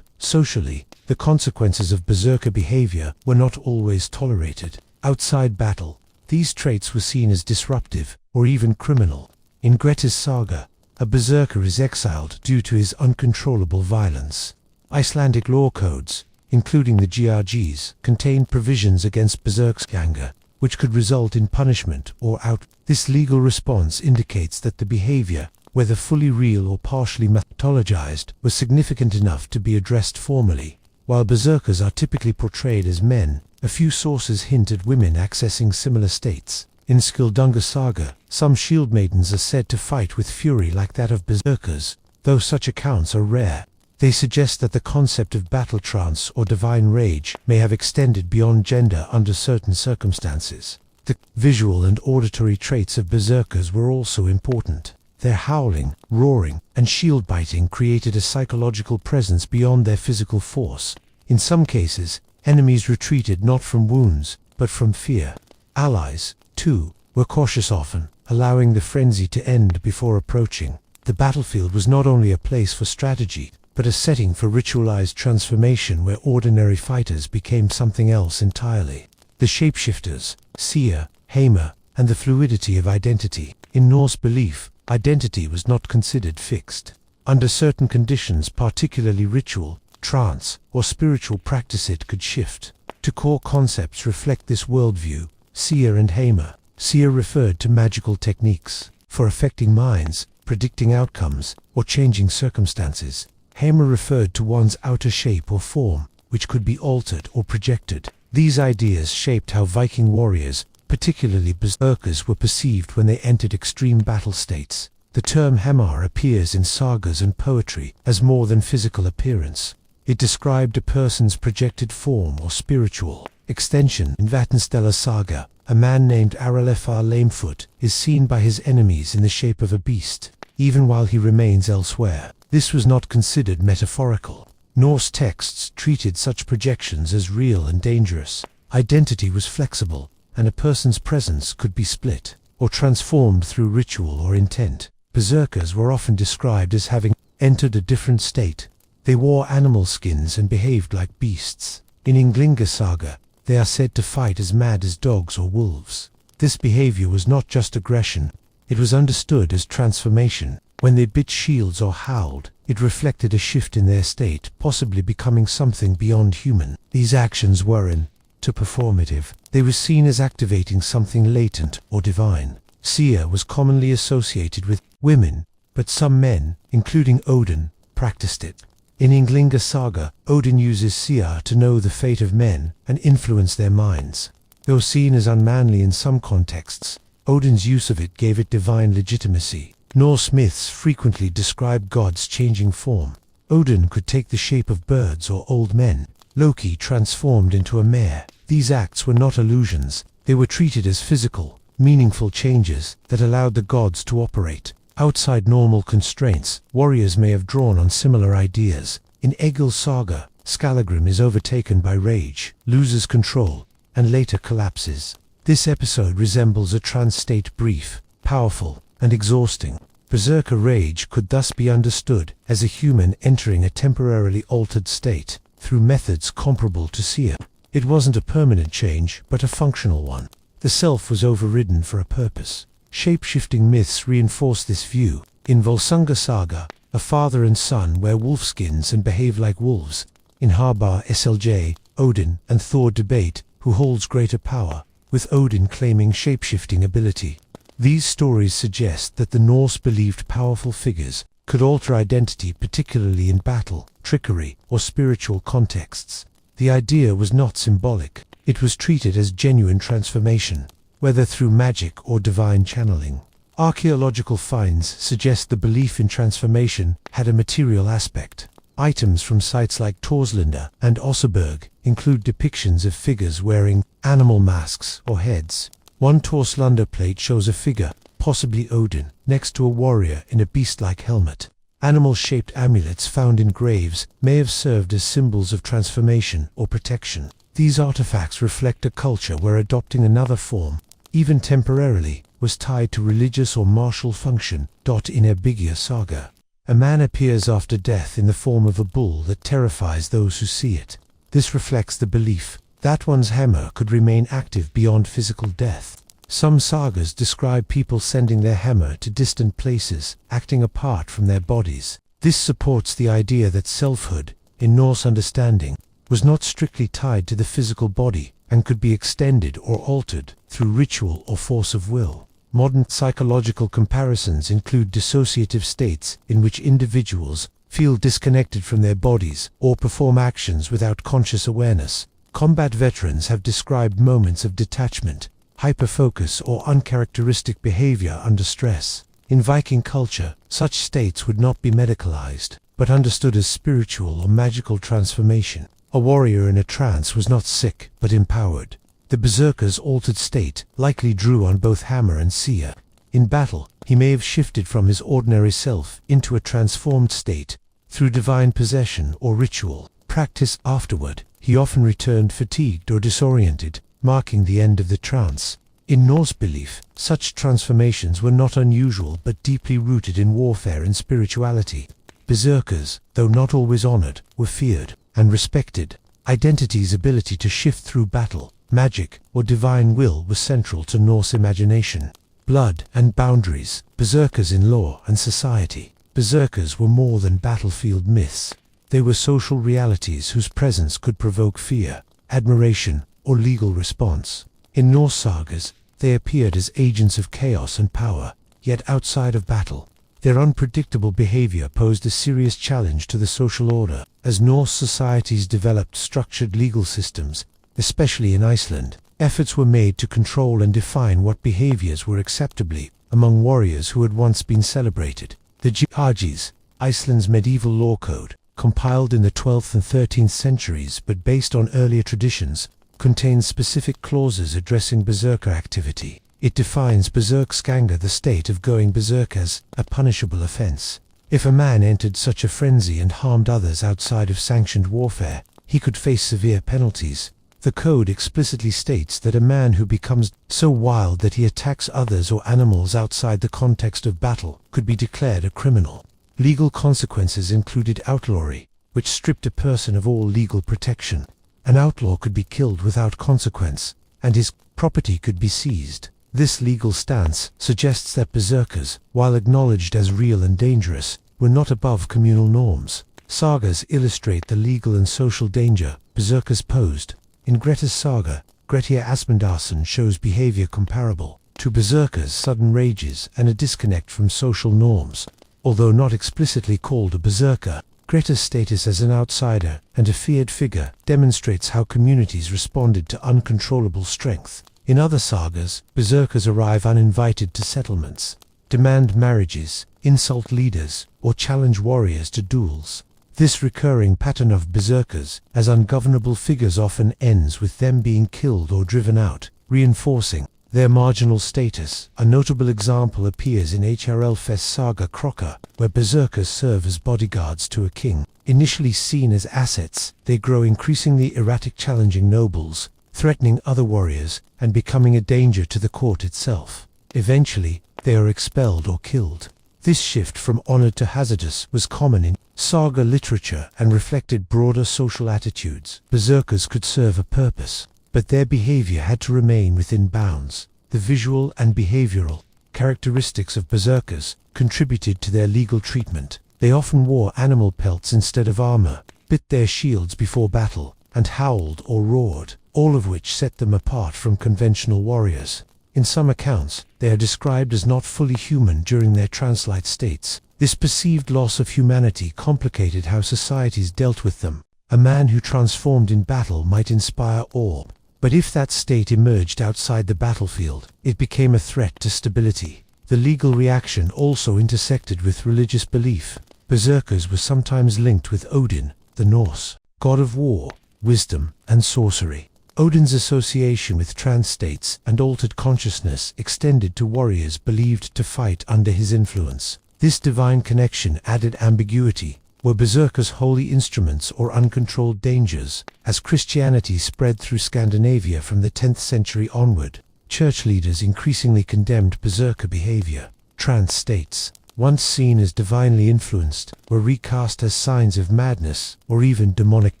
Socially, the consequences of berserker behavior were not always tolerated. Outside battle, these traits were seen as disruptive or even criminal. In Grettir's saga, a berserker is exiled due to his uncontrollable violence. Icelandic law codes, including the GRGs, contained provisions against berserksanger, which could result in punishment or out. This legal response indicates that the behavior, whether fully real or partially mythologized, was significant enough to be addressed formally. While berserkers are typically portrayed as men, a few sources hint at women accessing similar states. In Skildunga saga, some shield maidens are said to fight with fury like that of berserkers, though such accounts are rare. They suggest that the concept of battle trance or divine rage may have extended beyond gender under certain circumstances. The visual and auditory traits of berserkers were also important. Their howling, roaring, and shield biting created a psychological presence beyond their physical force. In some cases, enemies retreated not from wounds, but from fear. Allies, too, were cautious often, allowing the frenzy to end before approaching. The battlefield was not only a place for strategy, but a setting for ritualized transformation where ordinary fighters became something else entirely. The shapeshifters, seer, Heimer, and the fluidity of identity. In Norse belief, identity was not considered fixed. Under certain conditions, particularly ritual, trance, or spiritual practice, it could shift. Two core concepts reflect this worldview: seer and Heimer. Seer referred to magical techniques for affecting minds, predicting outcomes, or changing circumstances. Heimer referred to one's outer shape or form, which could be altered or projected. These ideas shaped how Viking warriors, particularly berserkers, were perceived when they entered extreme battle states. The term Heimar appears in sagas and poetry as more than physical appearance. It described a person's projected form or spiritual extension. In Vatnsdæla saga, a man named Aralefar Lamefoot is seen by his enemies in the shape of a beast, even while he remains elsewhere. This was not considered metaphorical. Norse texts treated such projections as real and dangerous. Identity was flexible, and a person's presence could be split or transformed through ritual or intent. Berserkers were often described as having entered a different state. They wore animal skins and behaved like beasts. In Ynglinga saga, they are said to fight as mad as dogs or wolves. This behavior was not just aggression, it was understood as transformation. When they bit shields or howled, it reflected a shift in their state, possibly becoming something beyond human. These actions weren't performative. They were seen as activating something latent or divine. Seer was commonly associated with women, but some men, including Odin, practiced it. In Ynglinga saga, Odin uses Seer to know the fate of men and influence their minds. Though seen as unmanly in some contexts, Odin's use of it gave it divine legitimacy. Norse myths frequently describe gods changing form. Odin could take the shape of birds or old men. Loki transformed into a mare. These acts were not illusions, they were treated as physical, meaningful changes that allowed the gods to operate outside normal constraints. Warriors may have drawn on similar ideas. In Egil's saga, Skallagrim is overtaken by rage, loses control, and later collapses. This episode resembles a trance state: brief, powerful, and exhausting. Berserker rage could thus be understood as a human entering a temporarily altered state through methods comparable to Seer. It wasn't a permanent change, but a functional one. The self was overridden for a purpose. Shape-shifting myths reinforce this view. In Volsunga saga, a father and son wear wolfskins and behave like wolves. In Harbar Slj, Odin and Thor debate who holds greater power, with Odin claiming shape-shifting ability. These stories suggest that the Norse believed powerful figures could alter identity, particularly in battle, trickery, or spiritual contexts. The idea was not symbolic. It was treated as genuine transformation, whether through magic or divine channeling. Archaeological finds suggest the belief in transformation had a material aspect. Items from sites like Torslanda and Osseberg include depictions of figures wearing animal masks or heads. One Torslanda plate shows a figure, possibly Odin, next to a warrior in a beast-like helmet. Animal-shaped amulets found in graves may have served as symbols of transformation or protection. These artifacts reflect a culture where adopting another form, even temporarily, was tied to religious or martial function. In Erbyggia saga, a man appears after death in the form of a bull that terrifies those who see it. This reflects the belief that one's hammer could remain active beyond physical death. Some sagas describe people sending their hammer to distant places, acting apart from their bodies. This supports the idea that selfhood, in Norse understanding, was not strictly tied to the physical body and could be extended or altered through ritual or force of will. Modern psychological comparisons include dissociative states in which individuals feel disconnected from their bodies or perform actions without conscious awareness. Combat veterans have described moments of detachment, hyperfocus, or uncharacteristic behavior under stress. In Viking culture, such states would not be medicalized, but understood as spiritual or magical transformation. A warrior in a trance was not sick, but empowered. The Berserker's altered state likely drew on both hammer and seer. In battle, he may have shifted from his ordinary self into a transformed state through divine possession or ritual practice. Afterward, he often returned fatigued or disoriented, marking the end of the trance. In Norse belief, such transformations were not unusual but deeply rooted in warfare and spirituality. Berserkers, though not always honored, were feared and respected. Identity's ability to shift through battle, magic, or divine will was central to Norse imagination. Blood and boundaries. Berserkers in law and society. Berserkers were more than battlefield myths. They were social realities whose presence could provoke fear, admiration, or legal response. In Norse sagas, they appeared as agents of chaos and power, yet outside of battle. Their unpredictable behavior posed a serious challenge to the social order. As Norse societies developed structured legal systems, especially in Iceland, efforts were made to control and define what behaviors were acceptably among warriors who had once been celebrated. The Georgis, Iceland's medieval law code, compiled in the 12th and 13th centuries but based on earlier traditions, contains specific clauses addressing berserker activity. It defines berserkskanga, the state of going berserk, as a punishable offense. If a man entered such a frenzy and harmed others outside of sanctioned warfare, he could face severe penalties. The code explicitly states that a man who becomes so wild that he attacks others or animals outside the context of battle could be declared a criminal. Legal consequences included outlawry, which stripped a person of all legal protection. An outlaw could be killed without consequence, and his property could be seized. This legal stance suggests that berserkers, while acknowledged as real and dangerous, were not above communal norms. Sagas illustrate the legal and social danger berserkers posed. In Grettir's saga, Grettir Asmundarson shows behavior comparable to berserkers' sudden rages and a disconnect from social norms. Although not explicitly called a berserker, Grettir's status as an outsider and a feared figure demonstrates how communities responded to uncontrollable strength. In other sagas, berserkers arrive uninvited to settlements, demand marriages, insult leaders, or challenge warriors to duels. This recurring pattern of berserkers as ungovernable figures often ends with them being killed or driven out, reinforcing their marginal status. A notable example appears in Hrlf's saga Krokka, where berserkers serve as bodyguards to a king. Initially seen as assets, they grow increasingly erratic, challenging nobles, threatening other warriors, and becoming a danger to the court itself. Eventually, they are expelled or killed. This shift from honored to hazardous was common in saga literature and reflected broader social attitudes. Berserkers could serve a purpose, but their behavior had to remain within bounds. The visual and behavioral characteristics of berserkers contributed to their legal treatment. They often wore animal pelts instead of armor, bit their shields before battle, and howled or roared, all of which set them apart from conventional warriors. In some accounts, they are described as not fully human during their trance-like states. This perceived loss of humanity complicated how societies dealt with them. A man who transformed in battle might inspire awe, but if that state emerged outside the battlefield, it became a threat to stability. The legal reaction also intersected with religious belief. Berserkers were sometimes linked with Odin, the Norse god of war, wisdom, and sorcery. Odin's association with trance states and altered consciousness extended to warriors believed to fight under his influence. This divine connection added ambiguity. Were berserkers holy instruments or uncontrolled dangers? As Christianity spread through Scandinavia from the 10th century onward, church leaders increasingly condemned berserker behavior. Trance states, once seen as divinely influenced, were recast as signs of madness or even demonic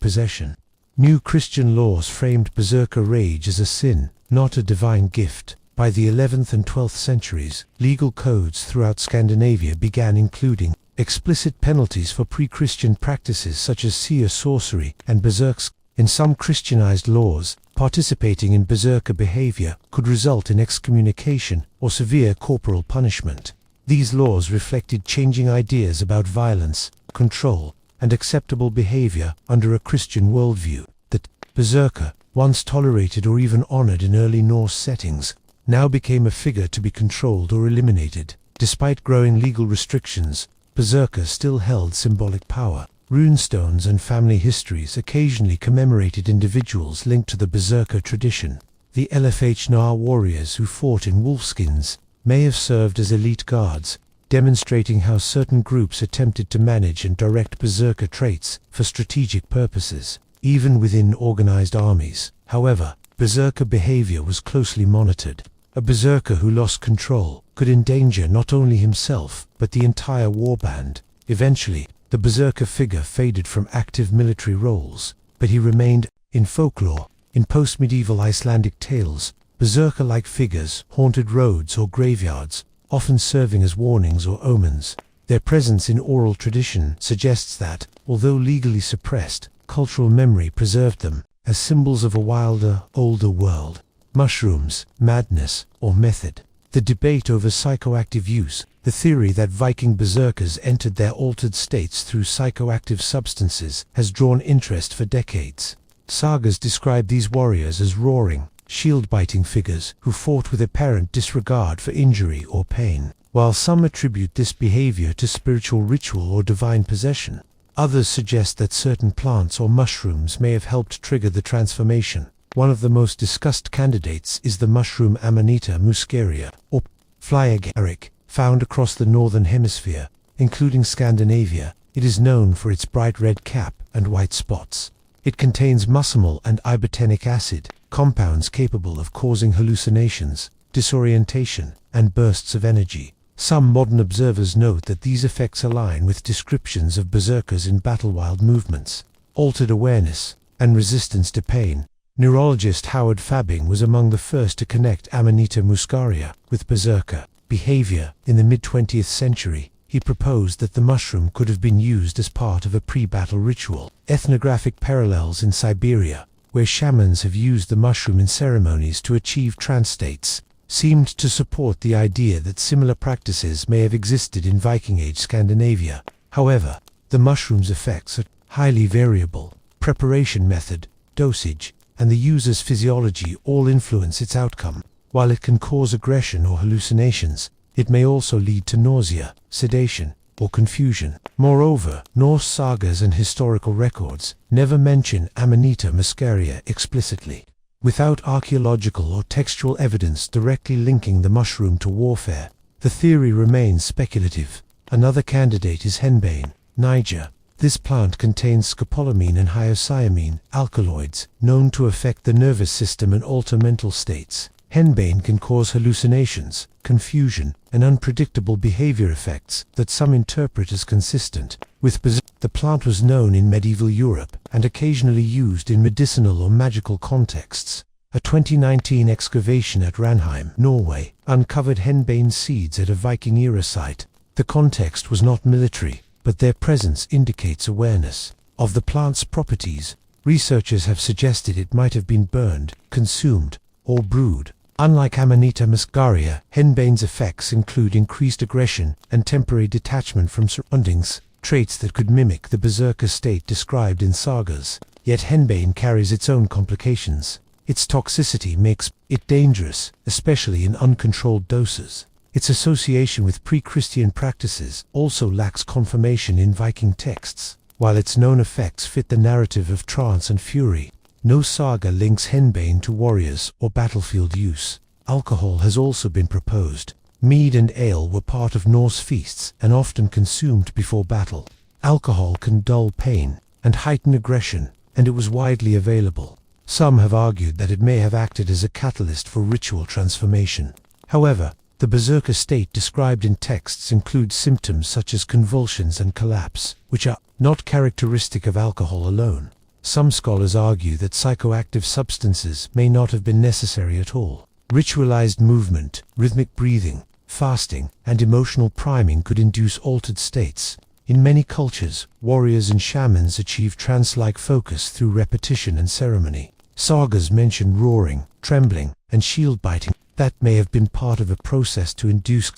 possession. New Christian laws framed berserker rage as a sin, not a divine gift. By the 11th and 12th centuries, legal codes throughout Scandinavia began including explicit penalties for pre-Christian practices such as seer sorcery and berserks. In some Christianized laws, participating in berserker behavior could result in excommunication or severe corporal punishment. These laws reflected changing ideas about violence, control, and acceptable behavior under a Christian worldview. The berserker, once tolerated or even honored in early Norse settings, now became a figure to be controlled or eliminated. Despite growing legal restrictions, berserkers still held symbolic power. Runestones and family histories occasionally commemorated individuals linked to the berserker tradition. The LFHNR warriors who fought in wolfskins may have served as elite guards, demonstrating how certain groups attempted to manage and direct berserker traits for strategic purposes. Even within organized armies, however, berserker behavior was closely monitored. A berserker who lost control could endanger not only himself, but the entire warband. Eventually, the berserker figure faded from active military roles, but he remained in folklore. In post-medieval Icelandic tales, berserker-like figures haunted roads or graveyards, often serving as warnings or omens. Their presence in oral tradition suggests that, although legally suppressed, cultural memory preserved them as symbols of a wilder, older world. Mushrooms, madness, or method. The debate over psychoactive use, the theory that Viking berserkers entered their altered states through psychoactive substances, has drawn interest for decades. Sagas describe these warriors as roaring, shield-biting figures who fought with apparent disregard for injury or pain. While some attribute this behavior to spiritual ritual or divine possession, others suggest that certain plants or mushrooms may have helped trigger the transformation. One of the most discussed candidates is the mushroom Amanita muscaria, or fly agaric, found across the northern hemisphere, including Scandinavia. It is known for its bright red cap and white spots. It contains muscimol and ibotenic acid, compounds capable of causing hallucinations, disorientation, and bursts of energy. Some modern observers note that these effects align with descriptions of berserkers in battle-wild movements, altered awareness, and resistance to pain. Neurologist Howard Fabbing was among the first to connect Amanita muscaria with berserker behavior. In the mid-20th century, he proposed that the mushroom could have been used as part of a pre-battle ritual. Ethnographic parallels in Siberia, where shamans have used the mushroom in ceremonies to achieve trance states, seemed to support the idea that similar practices may have existed in Viking Age Scandinavia. However, the mushroom's effects are highly variable. Preparation method, dosage, and the user's physiology all influence its outcome. While it can cause aggression or hallucinations, it may also lead to nausea, sedation, or confusion. Moreover, Norse sagas and historical records never mention Amanita muscaria explicitly. Without archaeological or textual evidence directly linking the mushroom to warfare, the theory remains speculative. Another candidate is henbane, Niger. This plant contains scopolamine and hyoscyamine, alkaloids, known to affect the nervous system and alter mental states. Henbane can cause hallucinations, confusion, and unpredictable behavior effects that some interpret as consistent with berserk. The plant was known in medieval Europe and occasionally used in medicinal or magical contexts. A 2019 excavation at Ranheim, Norway, uncovered henbane seeds at a Viking-era site. The context was not military, but their presence indicates awareness of the plant's properties. Researchers have suggested it might have been burned, consumed, or brewed. Unlike Amanita muscaria, henbane's effects include increased aggression and temporary detachment from surroundings, traits that could mimic the berserker state described in sagas. Yet henbane carries its own complications. Its toxicity makes it dangerous, especially in uncontrolled doses. Its association with pre-Christian practices also lacks confirmation in Viking texts. While its known effects fit the narrative of trance and fury, no saga links henbane to warriors or battlefield use. Alcohol has also been proposed. Mead and ale were part of Norse feasts and often consumed before battle. Alcohol can dull pain and heighten aggression, and it was widely available. Some have argued that it may have acted as a catalyst for ritual transformation. However, the berserker state described in texts includes symptoms such as convulsions and collapse, which are not characteristic of alcohol alone. Some scholars argue that psychoactive substances may not have been necessary at all. Ritualized movement, rhythmic breathing, fasting, and emotional priming could induce altered states. In many cultures, warriors and shamans achieve trance-like focus through repetition and ceremony. Sagas mention roaring, trembling, and shield biting. That may have been part of a process to induce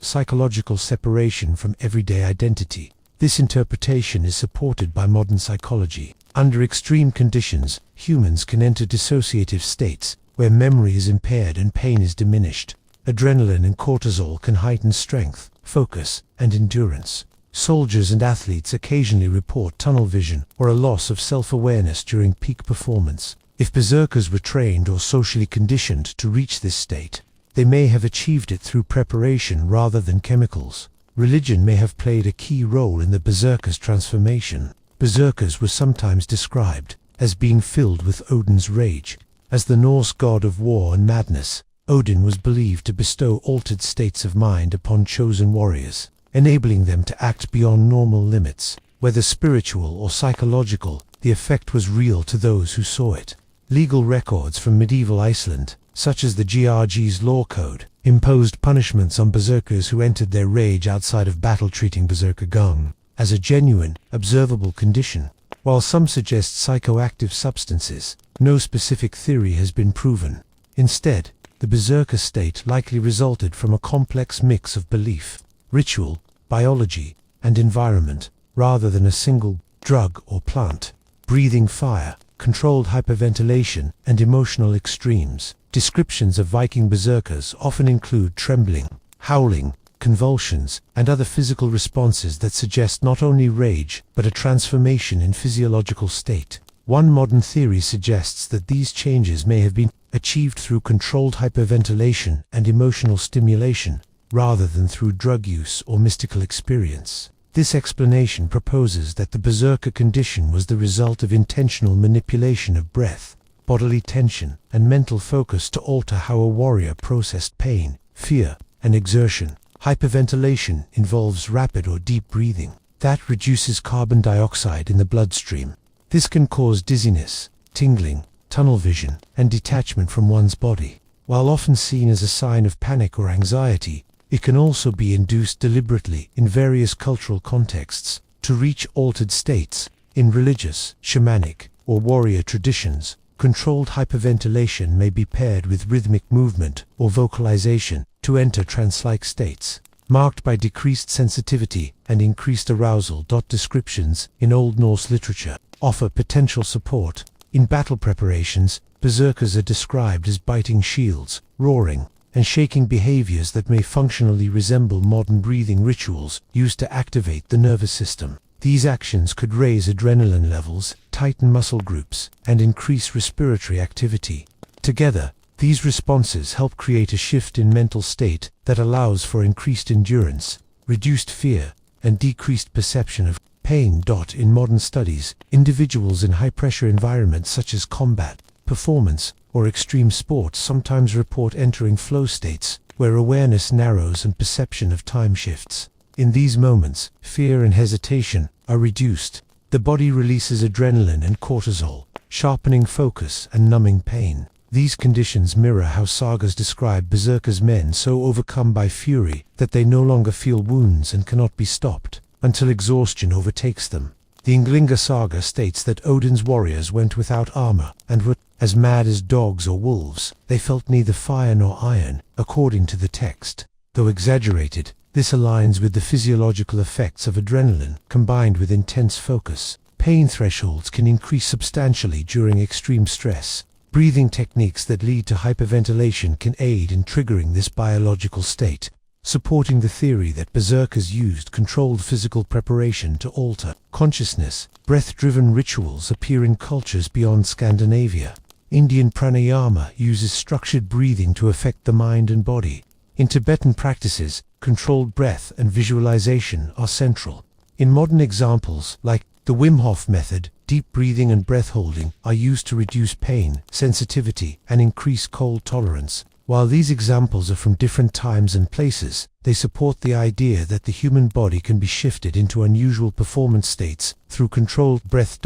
psychological separation from everyday identity. This interpretation is supported by modern psychology. Under extreme conditions, humans can enter dissociative states, where memory is impaired and pain is diminished. Adrenaline and cortisol can heighten strength, focus, and endurance. Soldiers and athletes occasionally report tunnel vision or a loss of self-awareness during peak performance. If berserkers were trained or socially conditioned to reach this state, they may have achieved it through preparation rather than chemicals. Religion may have played a key role in the berserkers' transformation. Berserkers were sometimes described as being filled with Odin's rage. As the Norse god of war and madness, Odin was believed to bestow altered states of mind upon chosen warriors, enabling them to act beyond normal limits. Whether spiritual or psychological, the effect was real to those who saw it. Legal records from medieval Iceland, such as the GRG's law code, imposed punishments on berserkers who entered their rage outside of battle, treating berserker gung as a genuine, observable condition. While some suggest psychoactive substances, no specific theory has been proven. Instead, the berserker state likely resulted from a complex mix of belief, ritual, biology, and environment, rather than a single drug or plant. Breathing fire, controlled hyperventilation, and emotional extremes. Descriptions of Viking berserkers often include trembling, howling, convulsions, and other physical responses that suggest not only rage, but a transformation in physiological state. One modern theory suggests that these changes may have been achieved through controlled hyperventilation and emotional stimulation, rather than through drug use or mystical experience. This explanation proposes that the berserker condition was the result of intentional manipulation of breath, bodily tension, and mental focus to alter how a warrior processed pain, fear, and exertion. Hyperventilation involves rapid or deep breathing. That reduces carbon dioxide in the bloodstream. This can cause dizziness, tingling, tunnel vision, and detachment from one's body. While often seen as a sign of panic or anxiety, it can also be induced deliberately in various cultural contexts to reach altered states. In religious, shamanic, or warrior traditions, controlled hyperventilation may be paired with rhythmic movement or vocalization to enter trance-like states, marked by decreased sensitivity and increased arousal. Descriptions in Old Norse literature offer potential support. In battle preparations, berserkers are described as biting shields, roaring, and shaking behaviors that may functionally resemble modern breathing rituals used to activate the nervous system. These actions could raise adrenaline levels, tighten muscle groups, and increase respiratory activity. Together, these responses help create a shift in mental state that allows for increased endurance, reduced fear, and decreased perception of pain. In modern studies, individuals in high-pressure environments such as combat, performance, or extreme sports sometimes report entering flow states, where awareness narrows and perception of time shifts. In these moments, fear and hesitation are reduced. The body releases adrenaline and cortisol, sharpening focus and numbing pain. These conditions mirror how sagas describe berserkers, men so overcome by fury that they no longer feel wounds and cannot be stopped, until exhaustion overtakes them. The Ynglinga saga states that Odin's warriors went without armor and were as mad as dogs or wolves. They felt neither fire nor iron, according to the text. Though exaggerated, this aligns with the physiological effects of adrenaline combined with intense focus. Pain thresholds can increase substantially during extreme stress. Breathing techniques that lead to hyperventilation can aid in triggering this biological state. supporting the theory that berserkers used controlled physical preparation to alter consciousness. Breath-driven rituals appear in cultures beyond Scandinavia. Indian pranayama uses structured breathing to affect the mind and body. In Tibetan practices, controlled breath and visualization are central. In modern examples, like the Wim Hof method, deep breathing and breath holding are used to reduce pain, sensitivity, and increase cold tolerance. While these examples are from different times and places, they support the idea that the human body can be shifted into unusual performance states through controlled breath.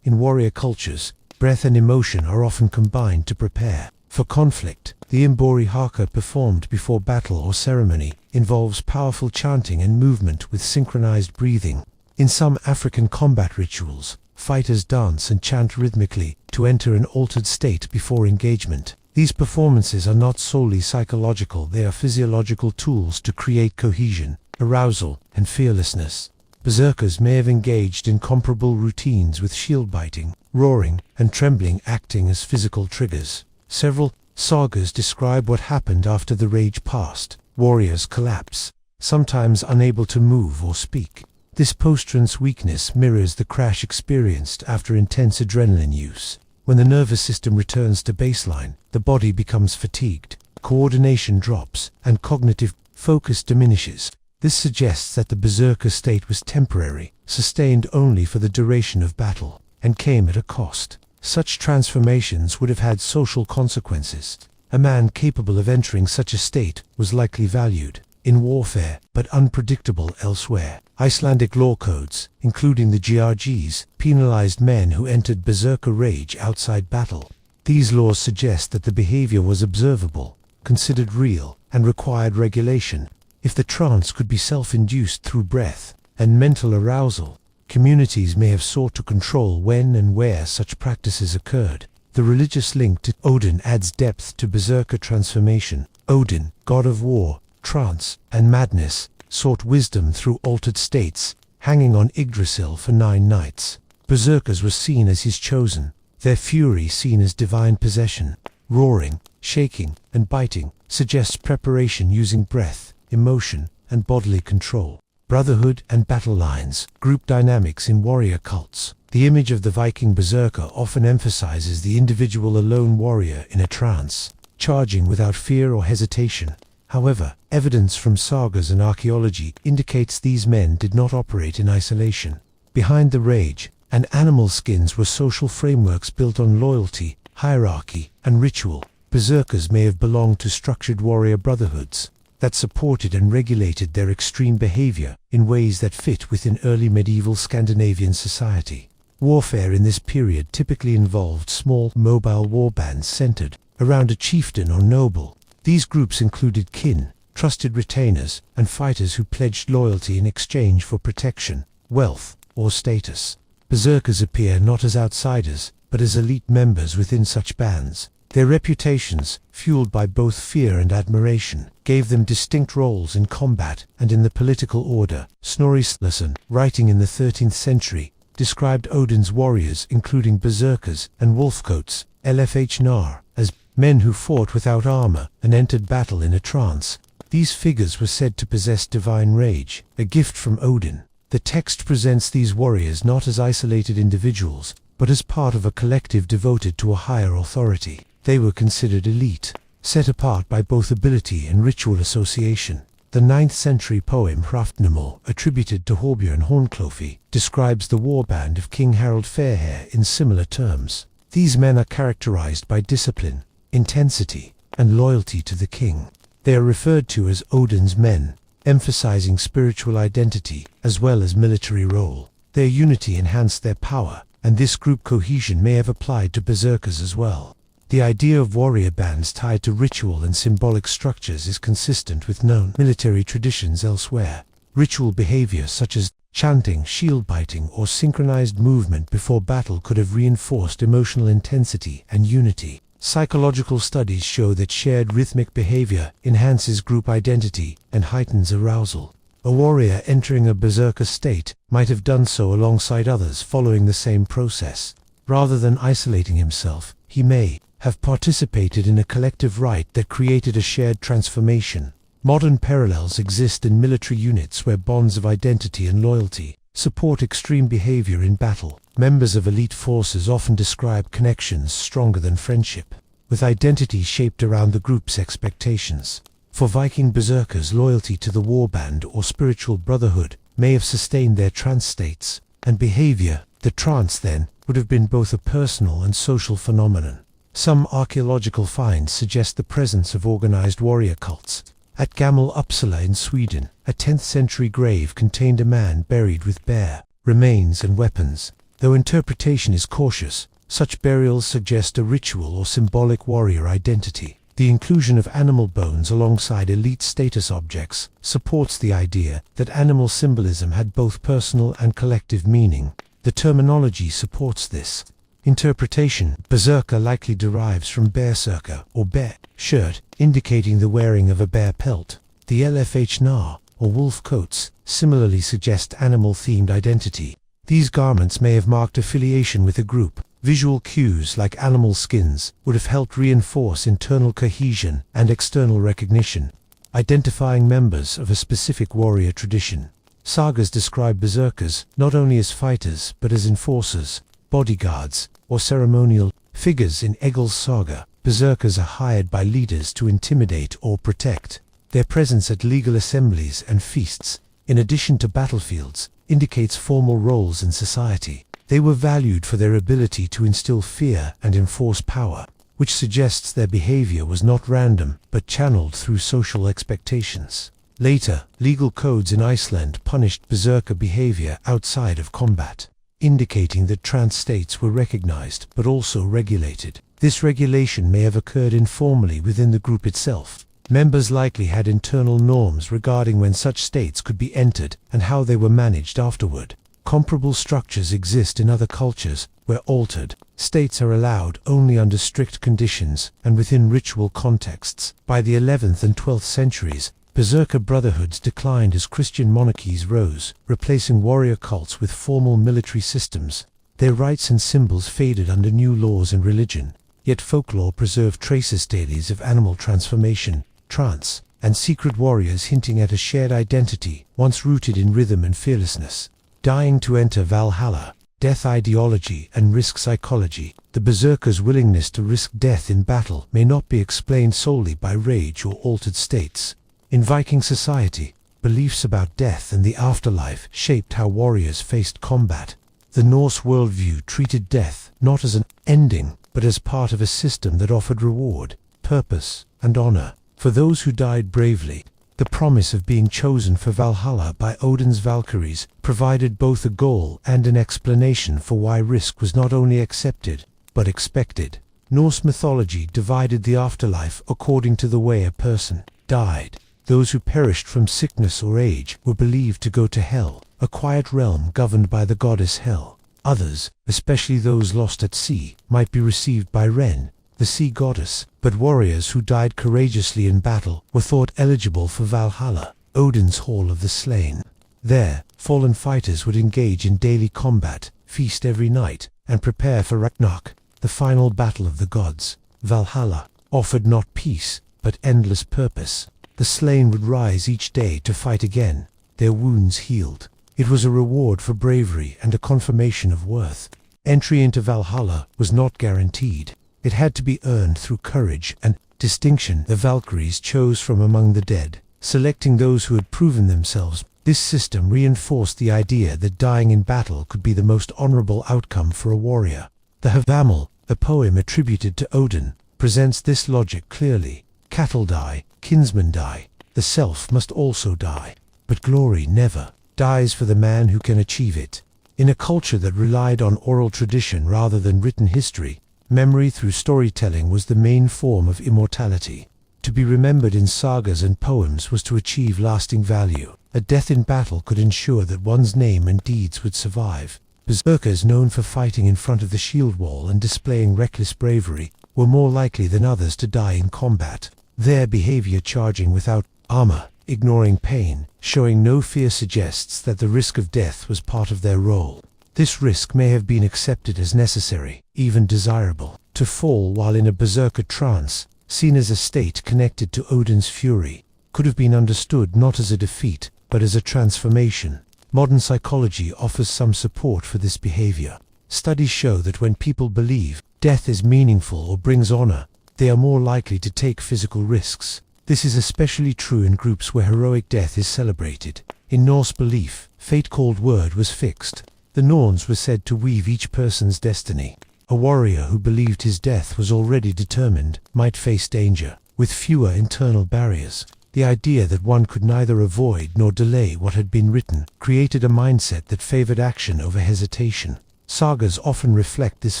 In warrior cultures, breath and emotion are often combined to prepare for conflict. The Imbori haka performed before battle or ceremony involves powerful chanting and movement with synchronized breathing. In some African combat rituals, fighters dance and chant rhythmically to enter an altered state before engagement. These performances are not solely psychological, they are physiological tools to create cohesion, arousal, and fearlessness. Berserkers may have engaged in comparable routines with shield biting, roaring, and trembling acting as physical triggers. Several sagas describe what happened after the rage passed. Warriors collapse, sometimes unable to move or speak. This post-trance weakness mirrors the crash experienced after intense adrenaline use. When the nervous system returns to baseline, the body becomes fatigued, coordination drops, and cognitive focus diminishes. This suggests that the berserker state was temporary, sustained only for the duration of battle, and came at a cost. Such transformations would have had social consequences. A man capable of entering such a state was likely valued in warfare, but unpredictable elsewhere. Icelandic law codes, including the GRGs, penalized men who entered berserker rage outside battle. These laws suggest that the behavior was observable, considered real, and required regulation. If the trance could be self-induced through breath and mental arousal, communities may have sought to control when and where such practices occurred. The religious link to Odin adds depth to berserker transformation. Odin, god of war, trance, and madness, sought wisdom through altered states, hanging on Yggdrasil for 9 nights. Berserkers were seen as his chosen, their fury seen as divine possession. Roaring, shaking, and biting suggests preparation using breath, emotion, and bodily control. Brotherhood and battle lines, group dynamics in warrior cults. The image of the Viking berserker often emphasizes the individual alone warrior in a trance, charging without fear or hesitation. However, evidence from sagas and archaeology indicates these men did not operate in isolation. Behind the rage and animal skins were social frameworks built on loyalty, hierarchy, and ritual. Berserkers may have belonged to structured warrior brotherhoods that supported and regulated their extreme behavior in ways that fit within early medieval Scandinavian society. Warfare in this period typically involved small, mobile warbands centered around a chieftain or noble. These groups included kin, trusted retainers, and fighters who pledged loyalty in exchange for protection, wealth, or status. Berserkers appear not as outsiders, but as elite members within such bands. Their reputations, fueled by both fear and admiration, gave them distinct roles in combat and in the political order. Snorri Sturluson, writing in the 13th century, described Odin's warriors, including berserkers and wolfcoats, LFHNR, as men who fought without armor and entered battle in a trance. These figures were said to possess divine rage, a gift from Odin. The text presents these warriors not as isolated individuals, but as part of a collective devoted to a higher authority. They were considered elite, set apart by both ability and ritual association. The 9th century poem Hrafnamál, attributed to Thorbjörn Hornklofi, describes the warband of King Harald Fairhair in similar terms. These men are characterized by discipline, intensity, and loyalty to the king. They are referred to as Odin's men, emphasizing spiritual identity as well as military role. Their unity enhanced their power, and this group cohesion may have applied to berserkers as well. The idea of warrior bands tied to ritual and symbolic structures is consistent with known military traditions elsewhere. Ritual behavior such as chanting, shield biting, or synchronized movement before battle could have reinforced emotional intensity and unity. Psychological studies show that shared rhythmic behavior enhances group identity and heightens arousal. A warrior entering a berserker state might have done so alongside others following the same process. Rather than isolating himself, he may have participated in a collective rite that created a shared transformation. Modern parallels exist in military units where bonds of identity and loyalty support extreme behavior in battle. Members of elite forces often describe connections stronger than friendship, with identity shaped around the group's expectations. For Viking berserkers, loyalty to the warband or spiritual brotherhood may have sustained their trance states, and behavior, the trance then, would have been both a personal and social phenomenon. Some archaeological finds suggest the presence of organized warrior cults. At Gammal Uppsala in Sweden, a 10th century grave contained a man buried with bare remains and weapons. Though interpretation is cautious, such burials suggest a ritual or symbolic warrior identity. The inclusion of animal bones alongside elite status objects supports the idea that animal symbolism had both personal and collective meaning. The terminology supports this interpretation. Berserker likely derives from Berserker or bear shirt, indicating the wearing of a bear pelt. The LFH or wolf coats similarly suggest animal-themed identity. These garments may have marked affiliation with a group. Visual cues like animal skins would have helped reinforce internal cohesion and external recognition, identifying members of a specific warrior tradition. Sagas describe berserkers not only as fighters but as enforcers, bodyguards, or ceremonial figures. In Egil's saga, berserkers are hired by leaders to intimidate or protect. Their presence at legal assemblies and feasts, in addition to battlefields, indicates formal roles in society. They were valued for their ability to instill fear and enforce power, which suggests their behavior was not random but channeled through social expectations. Later, legal codes in Iceland punished berserker behavior outside of combat, indicating that trance states were recognized but also regulated. This regulation may have occurred informally within the group itself. Members likely had internal norms regarding when such states could be entered and how they were managed afterward. Comparable structures exist in other cultures, where altered states are allowed only under strict conditions and within ritual contexts. By the 11th and 12th centuries, berserker brotherhoods declined as Christian monarchies rose, replacing warrior cults with formal military systems. Their rites and symbols faded under new laws and religion, yet folklore preserved traces dailies of animal transformation, trance, and secret warriors hinting at a shared identity, once rooted in rhythm and fearlessness. Dying to enter Valhalla, death ideology and risk psychology. The berserker's willingness to risk death in battle may not be explained solely by rage or altered states. In Viking society, beliefs about death and the afterlife shaped how warriors faced combat. The Norse worldview treated death not as an ending, but as part of a system that offered reward, purpose, and honor for those who died bravely. The promise of being chosen for Valhalla by Odin's Valkyries provided both a goal and an explanation for why risk was not only accepted, but expected. Norse mythology divided the afterlife according to the way a person died. Those who perished from sickness or age were believed to go to Hel, a quiet realm governed by the goddess Hel. Others, especially those lost at sea, might be received by Ren, the sea goddess, but warriors who died courageously in battle were thought eligible for Valhalla, Odin's Hall of the Slain. There, fallen fighters would engage in daily combat, feast every night, and prepare for Ragnarok, the final battle of the gods. Valhalla offered not peace, but endless purpose. The slain would rise each day to fight again, their wounds healed. It was a reward for bravery and a confirmation of worth. Entry into Valhalla was not guaranteed. It had to be earned through courage and distinction. The Valkyries chose from among the dead, selecting those who had proven themselves. This system reinforced the idea that dying in battle could be the most honorable outcome for a warrior. The Havamal, a poem attributed to Odin, presents this logic clearly. Cattle die, kinsmen die, the self must also die. But glory never dies for the man who can achieve it. In a culture that relied on oral tradition rather than written history, memory through storytelling was the main form of immortality. To be remembered in sagas and poems was to achieve lasting value. A death in battle could ensure that one's name and deeds would survive. Berserkers, known for fighting in front of the shield wall and displaying reckless bravery, were more likely than others to die in combat. Their behavior, charging without armor, ignoring pain, showing no fear, suggests that the risk of death was part of their role. This risk may have been accepted as necessary, even desirable. To fall while in a berserker trance, seen as a state connected to Odin's fury, could have been understood not as a defeat, but as a transformation. Modern psychology offers some support for this behavior. Studies show that when people believe death is meaningful or brings honor, they are more likely to take physical risks. This is especially true in groups where heroic death is celebrated. In Norse belief, fate called word was fixed. The Norns were said to weave each person's destiny. A warrior who believed his death was already determined might face danger, with fewer internal barriers. The idea that one could neither avoid nor delay what had been written created a mindset that favored action over hesitation. Sagas often reflect this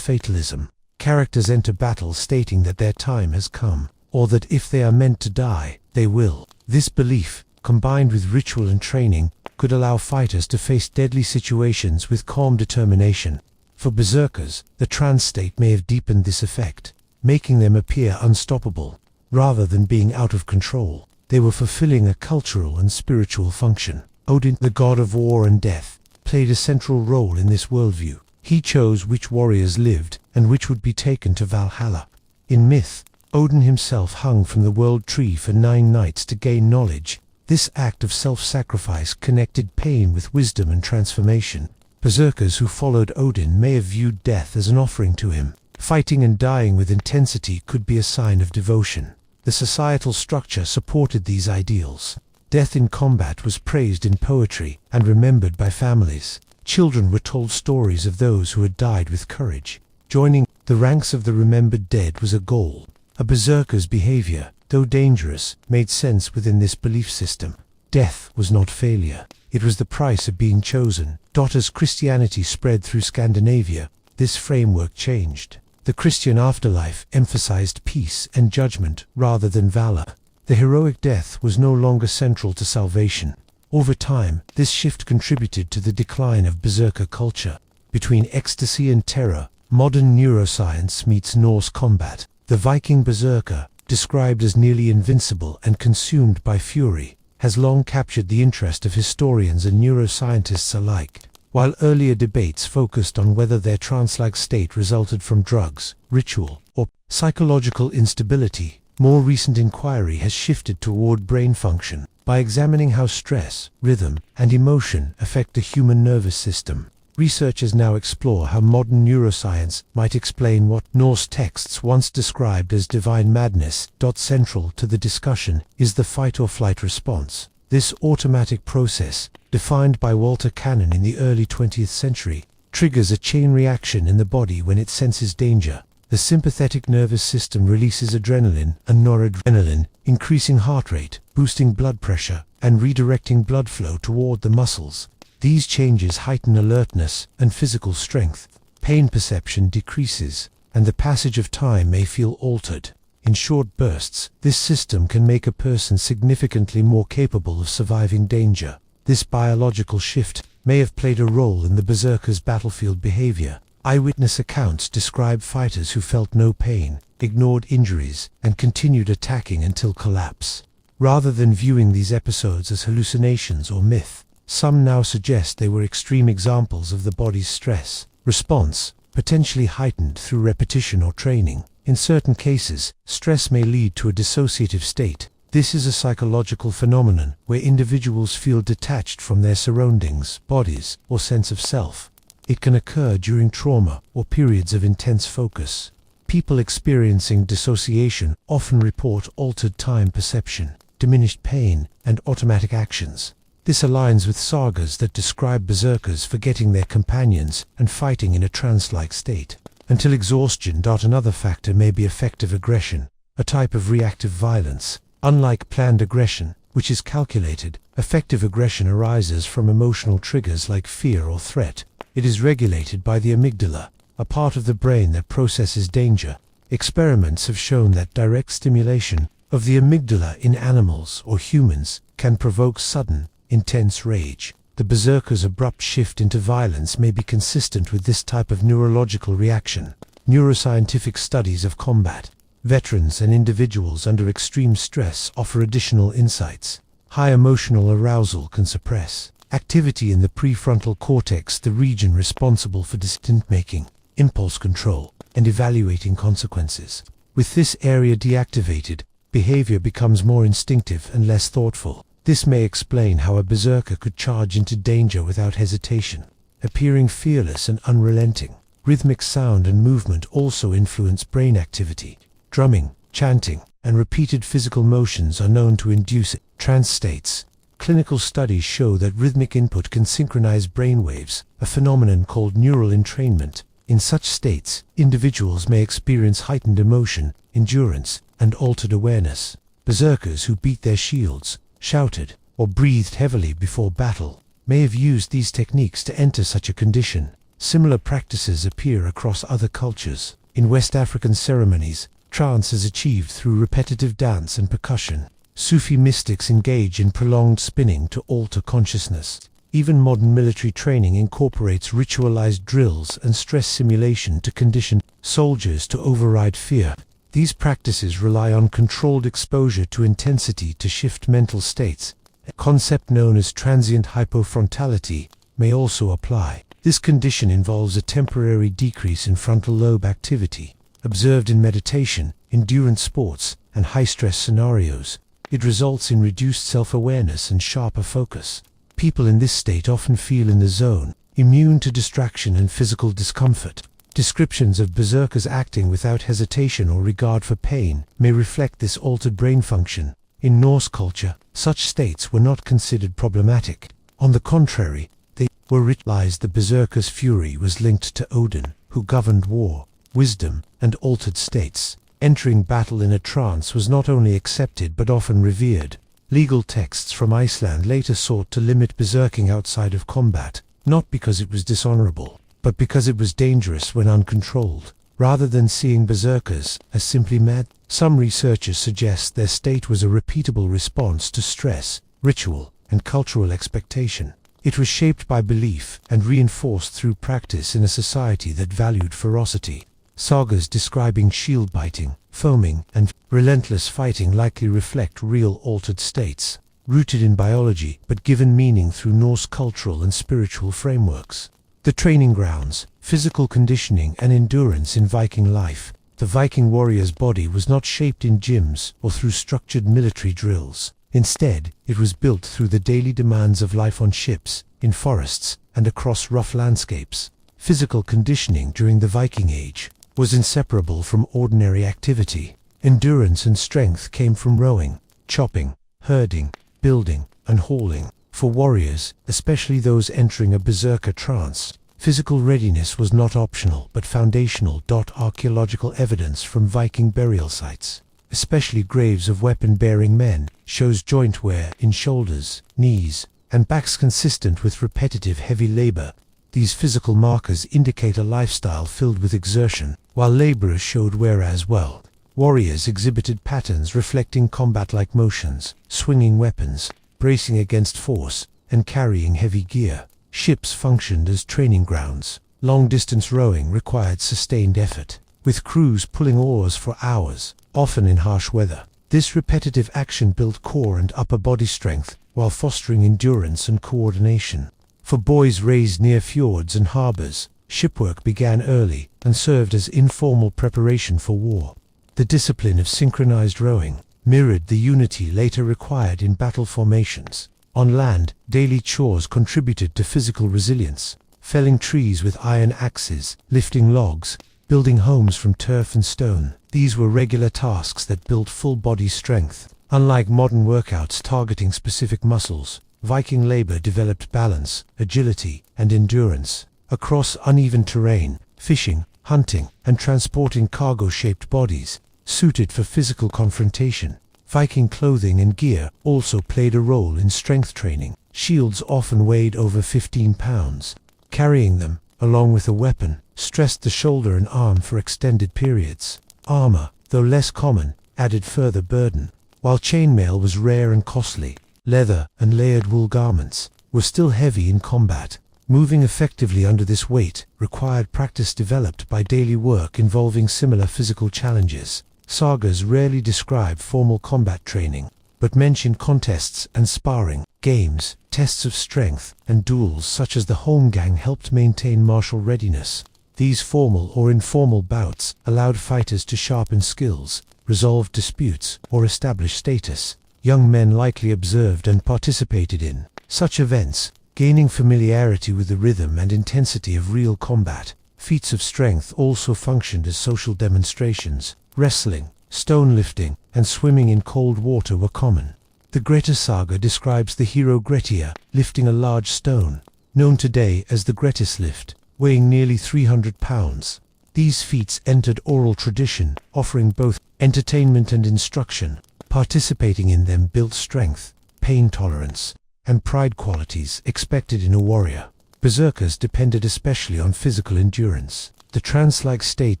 fatalism. Characters enter battle stating that their time has come, or that if they are meant to die, they will. This belief, combined with ritual and training, could allow fighters to face deadly situations with calm determination. For berserkers, the trance state may have deepened this effect, making them appear unstoppable. Rather than being out of control, they were fulfilling a cultural and spiritual function. Odin, the god of war and death, played a central role in this worldview. He chose which warriors lived and which would be taken to Valhalla. In myth, Odin himself hung from the world tree for 9 nights to gain knowledge. This act of self-sacrifice connected pain with wisdom and transformation. Berserkers who followed Odin may have viewed death as an offering to him. Fighting and dying with intensity could be a sign of devotion. The societal structure supported these ideals. Death in combat was praised in poetry and remembered by families. Children were told stories of those who had died with courage. Joining the ranks of the remembered dead was a goal. A berserker's behavior, though dangerous, made sense within this belief system. Death was not failure. It was the price of being chosen. As Christianity spread through Scandinavia, this framework changed. The Christian afterlife emphasized peace and judgment rather than valor. The heroic death was no longer central to salvation. Over time, this shift contributed to the decline of berserker culture. Between ecstasy and terror, modern neuroscience meets Norse combat. The Viking berserker, described as nearly invincible and consumed by fury, has long captured the interest of historians and neuroscientists alike. While earlier debates focused on whether their trance-like state resulted from drugs, ritual, or psychological instability, more recent inquiry has shifted toward brain function. By examining how stress, rhythm, and emotion affect the human nervous system, researchers now explore how modern neuroscience might explain what Norse texts once described as divine madness. Central to the discussion is the fight-or-flight response. This automatic process, defined by Walter Cannon in the early 20th century, triggers a chain reaction in the body when it senses danger. The sympathetic nervous system releases adrenaline and noradrenaline, increasing heart rate, boosting blood pressure, and redirecting blood flow toward the muscles. These changes heighten alertness and physical strength. Pain perception decreases, and the passage of time may feel altered. In short bursts, this system can make a person significantly more capable of surviving danger. This biological shift may have played a role in the berserker's battlefield behavior. Eyewitness accounts describe fighters who felt no pain, ignored injuries, and continued attacking until collapse. Rather than viewing these episodes as hallucinations or myth, some now suggest they were extreme examples of the body's stress response, potentially heightened through repetition or training. In certain cases, stress may lead to a dissociative state. This is a psychological phenomenon where individuals feel detached from their surroundings, bodies, or sense of self. It can occur during trauma or periods of intense focus. People experiencing dissociation often report altered time perception, diminished pain, and automatic actions. This aligns with sagas that describe berserkers forgetting their companions and fighting in a trance-like state. Until exhaustion. Another factor may be affective aggression, a type of reactive violence. Unlike planned aggression, which is calculated, effective aggression arises from emotional triggers like fear or threat. It is regulated by the amygdala, a part of the brain that processes danger. Experiments have shown that direct stimulation of the amygdala in animals or humans can provoke sudden, intense rage. The berserker's abrupt shift into violence may be consistent with this type of neurological reaction. Neuroscientific studies of combat, veterans, and individuals under extreme stress offer additional insights. High emotional arousal can suppress activity in the prefrontal cortex, the region responsible for decision-making, impulse control, and evaluating consequences. With this area deactivated, behavior becomes more instinctive and less thoughtful. This may explain how a berserker could charge into danger without hesitation, appearing fearless and unrelenting. Rhythmic sound and movement also influence brain activity. Drumming, chanting, and repeated physical motions are known to induce trance states. Clinical studies show that rhythmic input can synchronize brainwaves, a phenomenon called neural entrainment. In such states, individuals may experience heightened emotion, endurance, and altered awareness. Berserkers who beat their shields, shouted, or breathed heavily before battle may have used these techniques to enter such a condition. Similar practices appear across other cultures. In West African ceremonies, trance is achieved through repetitive dance and percussion. Sufi mystics engage in prolonged spinning to alter consciousness. Even modern military training incorporates ritualized drills and stress simulation to condition soldiers to override fear. These practices rely on controlled exposure to intensity to shift mental states. A concept known as transient hypofrontality may also apply. This condition involves a temporary decrease in frontal lobe activity, observed in meditation, endurance sports, and high-stress scenarios. It results in reduced self-awareness and sharper focus. People in this state often feel in the zone, immune to distraction and physical discomfort. Descriptions of berserkers acting without hesitation or regard for pain may reflect this altered brain function. In Norse culture, such states were not considered problematic. On the contrary, they were ritualized. The berserker's fury was linked to Odin, who governed war, wisdom, and altered states. Entering battle in a trance was not only accepted but often revered. Legal texts from Iceland later sought to limit berserking outside of combat, not because it was dishonorable, but because it was dangerous when uncontrolled. Rather than seeing berserkers as simply mad, some researchers suggest their state was a repeatable response to stress, ritual, and cultural expectation. It was shaped by belief and reinforced through practice in a society that valued ferocity. Sagas describing shield biting, foaming, and relentless fighting likely reflect real altered states, rooted in biology but given meaning through Norse cultural and spiritual frameworks. The training grounds, physical conditioning, and endurance in Viking life. The Viking warrior's body was not shaped in gyms or through structured military drills. Instead, it was built through the daily demands of life on ships, in forests, and across rough landscapes. Physical conditioning during the Viking Age was inseparable from ordinary activity. Endurance and strength came from rowing, chopping, herding, building, and hauling. For warriors, especially those entering a berserker trance, physical readiness was not optional but foundational. Archaeological evidence from Viking burial sites, especially graves of weapon-bearing men, shows joint wear in shoulders, knees, and backs consistent with repetitive heavy labor. These physical markers indicate a lifestyle filled with exertion, while laborers showed wear as well. Warriors exhibited patterns reflecting combat-like motions, swinging weapons, bracing against force, and carrying heavy gear. Ships functioned as training grounds. Long-distance rowing required sustained effort, with crews pulling oars for hours, often in harsh weather. This repetitive action built core and upper body strength, while fostering endurance and coordination. For boys raised near fjords and harbors, shipwork began early and served as informal preparation for war. The discipline of synchronized rowing mirrored the unity later required in battle formations. On land, daily chores contributed to physical resilience, felling trees with iron axes, lifting logs, building homes from turf and stone. These were regular tasks that built full-body strength. Unlike modern workouts targeting specific muscles, Viking labor developed balance, agility, and endurance. Across uneven terrain, fishing, hunting, and transporting cargo-shaped bodies, suited for physical confrontation. Viking clothing and gear also played a role in strength training. Shields often weighed over 15 pounds. Carrying them, along with a weapon, stressed the shoulder and arm for extended periods. Armor, though less common, added further burden. While chainmail was rare and costly, leather and layered wool garments were still heavy in combat. Moving effectively under this weight required practice developed by daily work involving similar physical challenges. Sagas rarely describe formal combat training, but mention contests and sparring. Games, tests of strength, and duels such as the holmgang helped maintain martial readiness. These formal or informal bouts allowed fighters to sharpen skills, resolved disputes, or established status. Young men likely observed and participated in such events, gaining familiarity with the rhythm and intensity of real combat. Feats of strength also functioned as social demonstrations. Wrestling, stone lifting, and swimming in cold water were common. The Grettir saga describes the hero Grettir lifting a large stone, known today as the Grettis lift, weighing nearly 300 pounds. These feats entered oral tradition, offering both entertainment and instruction. Participating in them built strength, pain tolerance, and pride qualities expected in a warrior. Berserkers depended especially on physical endurance. The trance-like state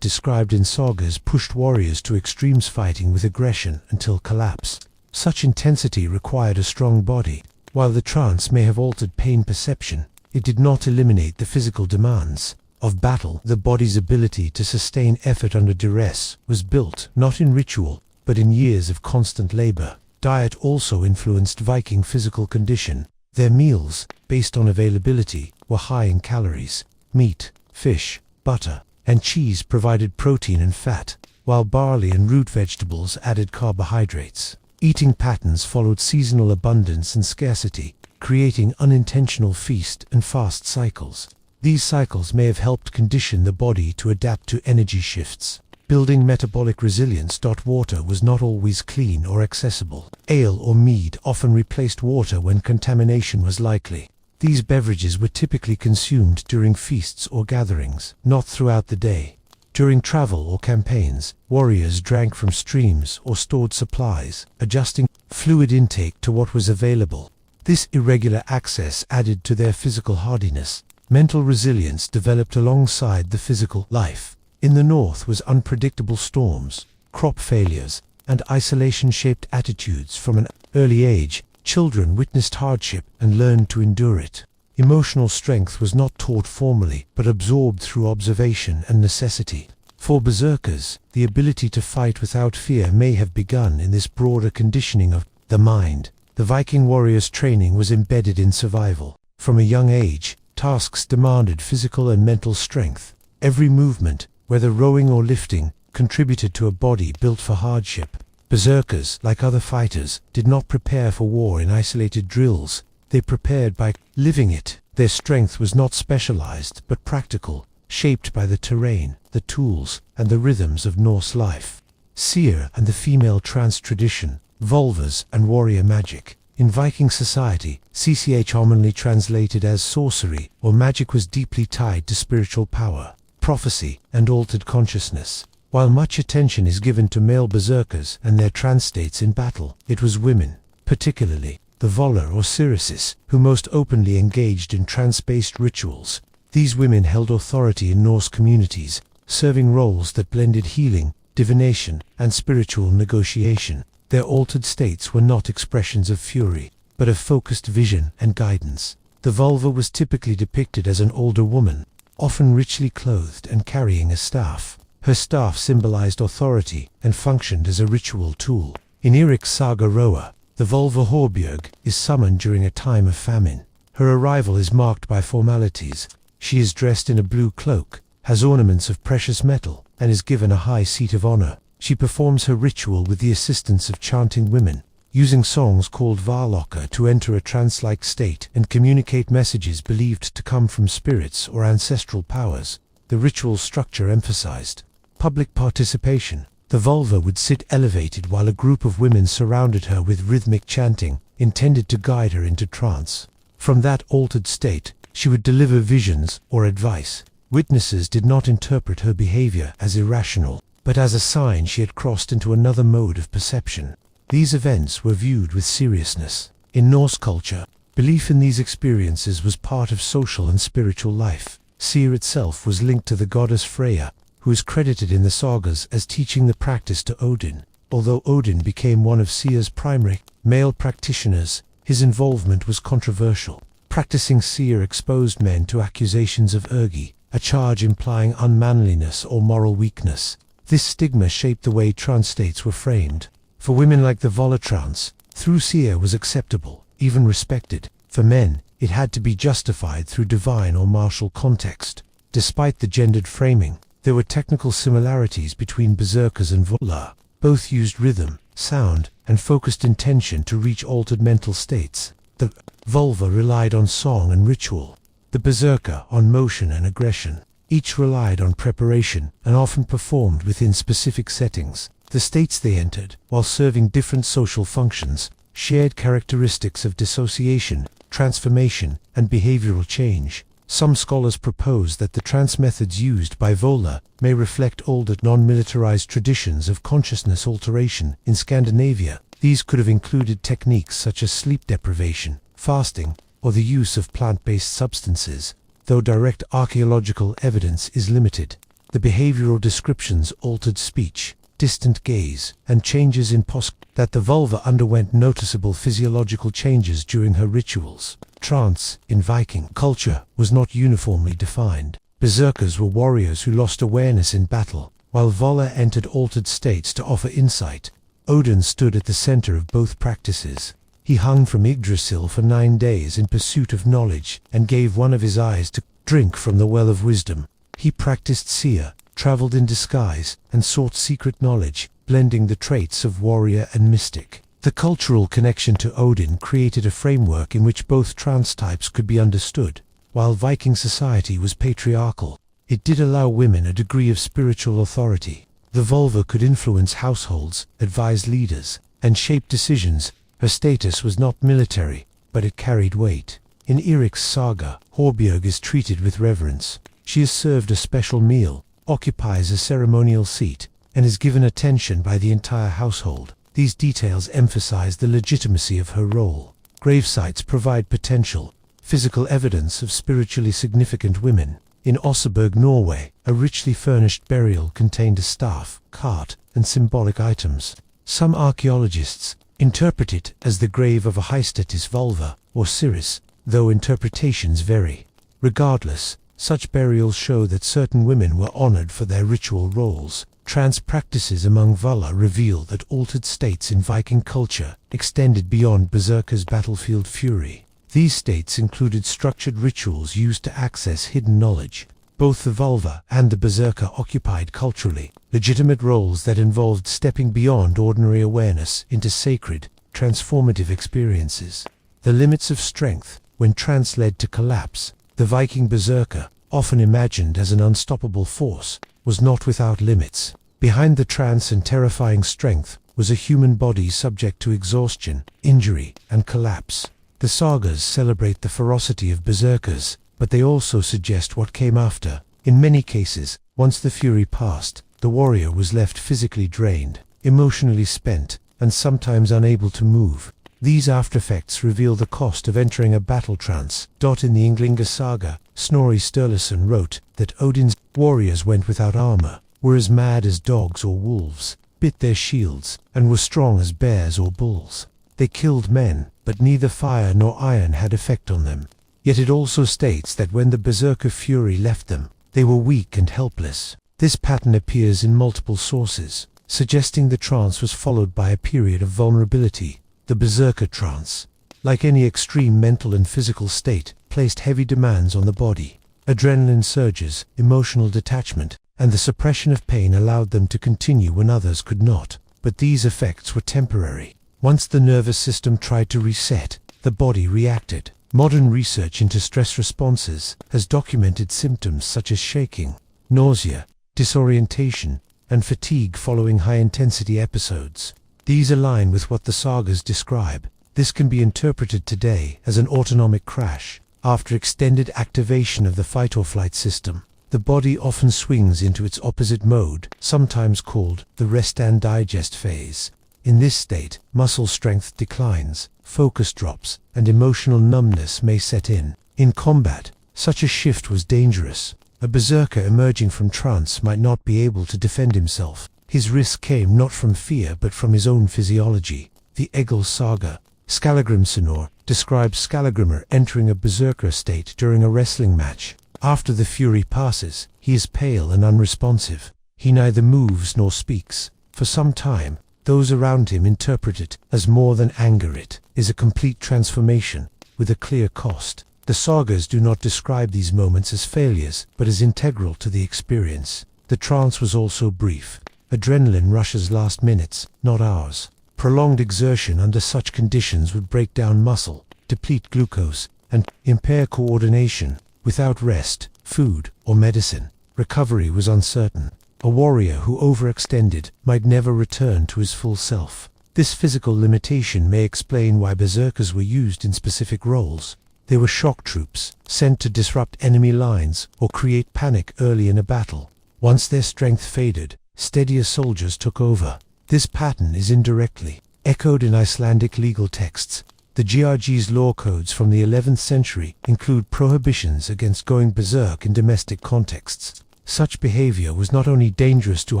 described in sagas pushed warriors to extremes, fighting with aggression until collapse. Such intensity required a strong body. While the trance may have altered pain perception, it did not eliminate the physical demands of battle. The body's ability to sustain effort under duress was built not in ritual, but in years of constant labor. Diet also influenced Viking physical condition. Their meals, based on availability, were high in calories. Meat, fish, butter, and cheese provided protein and fat, while barley and root vegetables added carbohydrates. Eating patterns followed seasonal abundance and scarcity, creating unintentional feast and fast cycles. These cycles may have helped condition the body to adapt to energy shifts. Building metabolic resilience. Water was not always clean or accessible. Ale or mead often replaced water when contamination was likely. These beverages were typically consumed during feasts or gatherings, not throughout the day. During travel or campaigns, warriors drank from streams or stored supplies, adjusting fluid intake to what was available. This irregular access added to their physical hardiness. Mental resilience developed alongside the physical life. In the north was unpredictable storms, crop failures, and isolation-shaped attitudes. From an early age, children witnessed hardship and learned to endure it. Emotional strength was not taught formally, but absorbed through observation and necessity. For berserkers, the ability to fight without fear may have begun in this broader conditioning of the mind. The Viking warriors' training was embedded in survival. From a young age, tasks demanded physical and mental strength. Every movement, whether rowing or lifting, contributed to a body built for hardship. Berserkers, like other fighters, did not prepare for war in isolated drills. They prepared by living it. Their strength was not specialized, but practical, shaped by the terrain, the tools, and the rhythms of Norse life. Seer and the female trance tradition, vulvas and warrior magic. In Viking society, CCH commonly translated as sorcery or magic was deeply tied to spiritual power, prophecy, and altered consciousness. While much attention is given to male berserkers and their trance states in battle, it was women, particularly the Voller or Syrisis, who most openly engaged in trance-based rituals. These women held authority in Norse communities, serving roles that blended healing, divination, and spiritual negotiation. Their altered states were not expressions of fury, but of focused vision and guidance. The vulva was typically depicted as an older woman, often richly clothed and carrying a staff. Her staff symbolized authority and functioned as a ritual tool. In Eric's saga Roa, the vulva Horbjörg is summoned during a time of famine. Her arrival is marked by formalities. She is dressed in a blue cloak, has ornaments of precious metal, and is given a high seat of honor. She performs her ritual with the assistance of chanting women, using songs called varlocker to enter a trance-like state and communicate messages believed to come from spirits or ancestral powers. The ritual structure emphasized public participation. The vulva would sit elevated while a group of women surrounded her with rhythmic chanting, intended to guide her into trance. From that altered state, she would deliver visions or advice. Witnesses did not interpret her behavior as irrational, but as a sign she had crossed into another mode of perception. These events were viewed with seriousness. In Norse culture, belief in these experiences was part of social and spiritual life. Seer itself was linked to the goddess Freyja, who is credited in the sagas as teaching the practice to Odin. Although Odin became one of Seer's primary male practitioners, his involvement was controversial. Practicing Seer exposed men to accusations of ergi, a charge implying unmanliness or moral weakness. This stigma shaped the way trance states were framed. For women like the Volatrance, through Seer was acceptable, even respected. For men, it had to be justified through divine or martial context. Despite the gendered framing, there were technical similarities between berserkers and Volar. Both used rhythm, sound, and focused intention to reach altered mental states. The vulva relied on song and ritual. The berserker on motion and aggression. Each relied on preparation and often performed within specific settings. The states they entered, while serving different social functions, shared characteristics of dissociation, transformation, and behavioral change. Some scholars propose that the trance methods used by Vola may reflect older non-militarized traditions of consciousness alteration in Scandinavia. These could have included techniques such as sleep deprivation, fasting, or the use of plant-based substances, though direct archaeological evidence is limited. The behavioral descriptions altered speech, distant gaze, and changes in posture. That the vulva underwent noticeable physiological changes during her rituals. Trance, in Viking culture, was not uniformly defined. Berserkers were warriors who lost awareness in battle, while Vola entered altered states to offer insight. Odin stood at the center of both practices. He hung from Yggdrasil for 9 days in pursuit of knowledge, and gave one of his eyes to drink from the well of wisdom. He practiced seer, traveled in disguise, and sought secret knowledge, blending the traits of warrior and mystic. The cultural connection to Odin created a framework in which both trance types could be understood. While Viking society was patriarchal, it did allow women a degree of spiritual authority. The vulva could influence households, advise leaders, and shape decisions. Her status was not military, but it carried weight. In Eric's saga, Horbjörg is treated with reverence. She is served a special meal, occupies a ceremonial seat, and is given attention by the entire household. These details emphasize the legitimacy of her role. Gravesites provide potential, physical evidence of spiritually significant women. In Oseberg, Norway, a richly furnished burial contained a staff, cart, and symbolic items. Some archaeologists interpret it as the grave of a Hystatis vulva, or Siris, though interpretations vary. Regardless, such burials show that certain women were honored for their ritual roles. Trance practices among Valla reveal that altered states in Viking culture extended beyond Berserker's battlefield fury. These states included structured rituals used to access hidden knowledge. Both the vulva and the berserker occupied culturally legitimate roles that involved stepping beyond ordinary awareness into sacred, transformative experiences. The limits of strength. When trance led to collapse, the Viking berserker, often imagined as an unstoppable force, was not without limits. Behind the trance and terrifying strength was a human body subject to exhaustion, injury, and collapse. The sagas celebrate the ferocity of berserkers, but they also suggest what came after. In many cases, once the fury passed, the warrior was left physically drained, emotionally spent, and sometimes unable to move. These aftereffects reveal the cost of entering a battle trance. In the Ynglinga saga, Snorri Sturluson wrote that Odin's warriors went without armor, were as mad as dogs or wolves, bit their shields, and were strong as bears or bulls. They killed men, but neither fire nor iron had effect on them. Yet it also states that when the berserker fury left them, they were weak and helpless. This pattern appears in multiple sources, suggesting the trance was followed by a period of vulnerability. The berserker trance, like any extreme mental and physical state, placed heavy demands on the body. Adrenaline surges, emotional detachment, and the suppression of pain allowed them to continue when others could not. But these effects were temporary. Once the nervous system tried to reset, the body reacted. Modern research into stress responses has documented symptoms such as shaking, nausea, disorientation, and fatigue following high-intensity episodes. These align with what the sagas describe. This can be interpreted today as an autonomic crash. After extended activation of the fight-or-flight system, the body often swings into its opposite mode, sometimes called the rest and digest phase. In this state, muscle strength declines, focus drops, and emotional numbness may set in. In combat, such a shift was dangerous. A berserker emerging from trance might not be able to defend himself. His risk came not from fear but from his own physiology. The Egil saga, Skallagrimsonur, describes Skallagrimr entering a berserker state during a wrestling match. After the fury passes, he is pale and unresponsive. He neither moves nor speaks. For some time, those around him interpret it as more than anger. It is a complete transformation, with a clear cost. The sagas do not describe these moments as failures, but as integral to the experience. The trance was also brief. Adrenaline rushes last minutes, not hours. Prolonged exertion under such conditions would break down muscle, deplete glucose, and impair coordination. Without rest, food, or medicine, recovery was uncertain. A warrior who overextended might never return to his full self. This physical limitation may explain why berserkers were used in specific roles. They were shock troops, sent to disrupt enemy lines or create panic early in a battle. Once their strength faded, steadier soldiers took over. This pattern is indirectly echoed in Icelandic legal texts. The GRG's law codes from the 11th century include prohibitions against going berserk in domestic contexts. Such behavior was not only dangerous to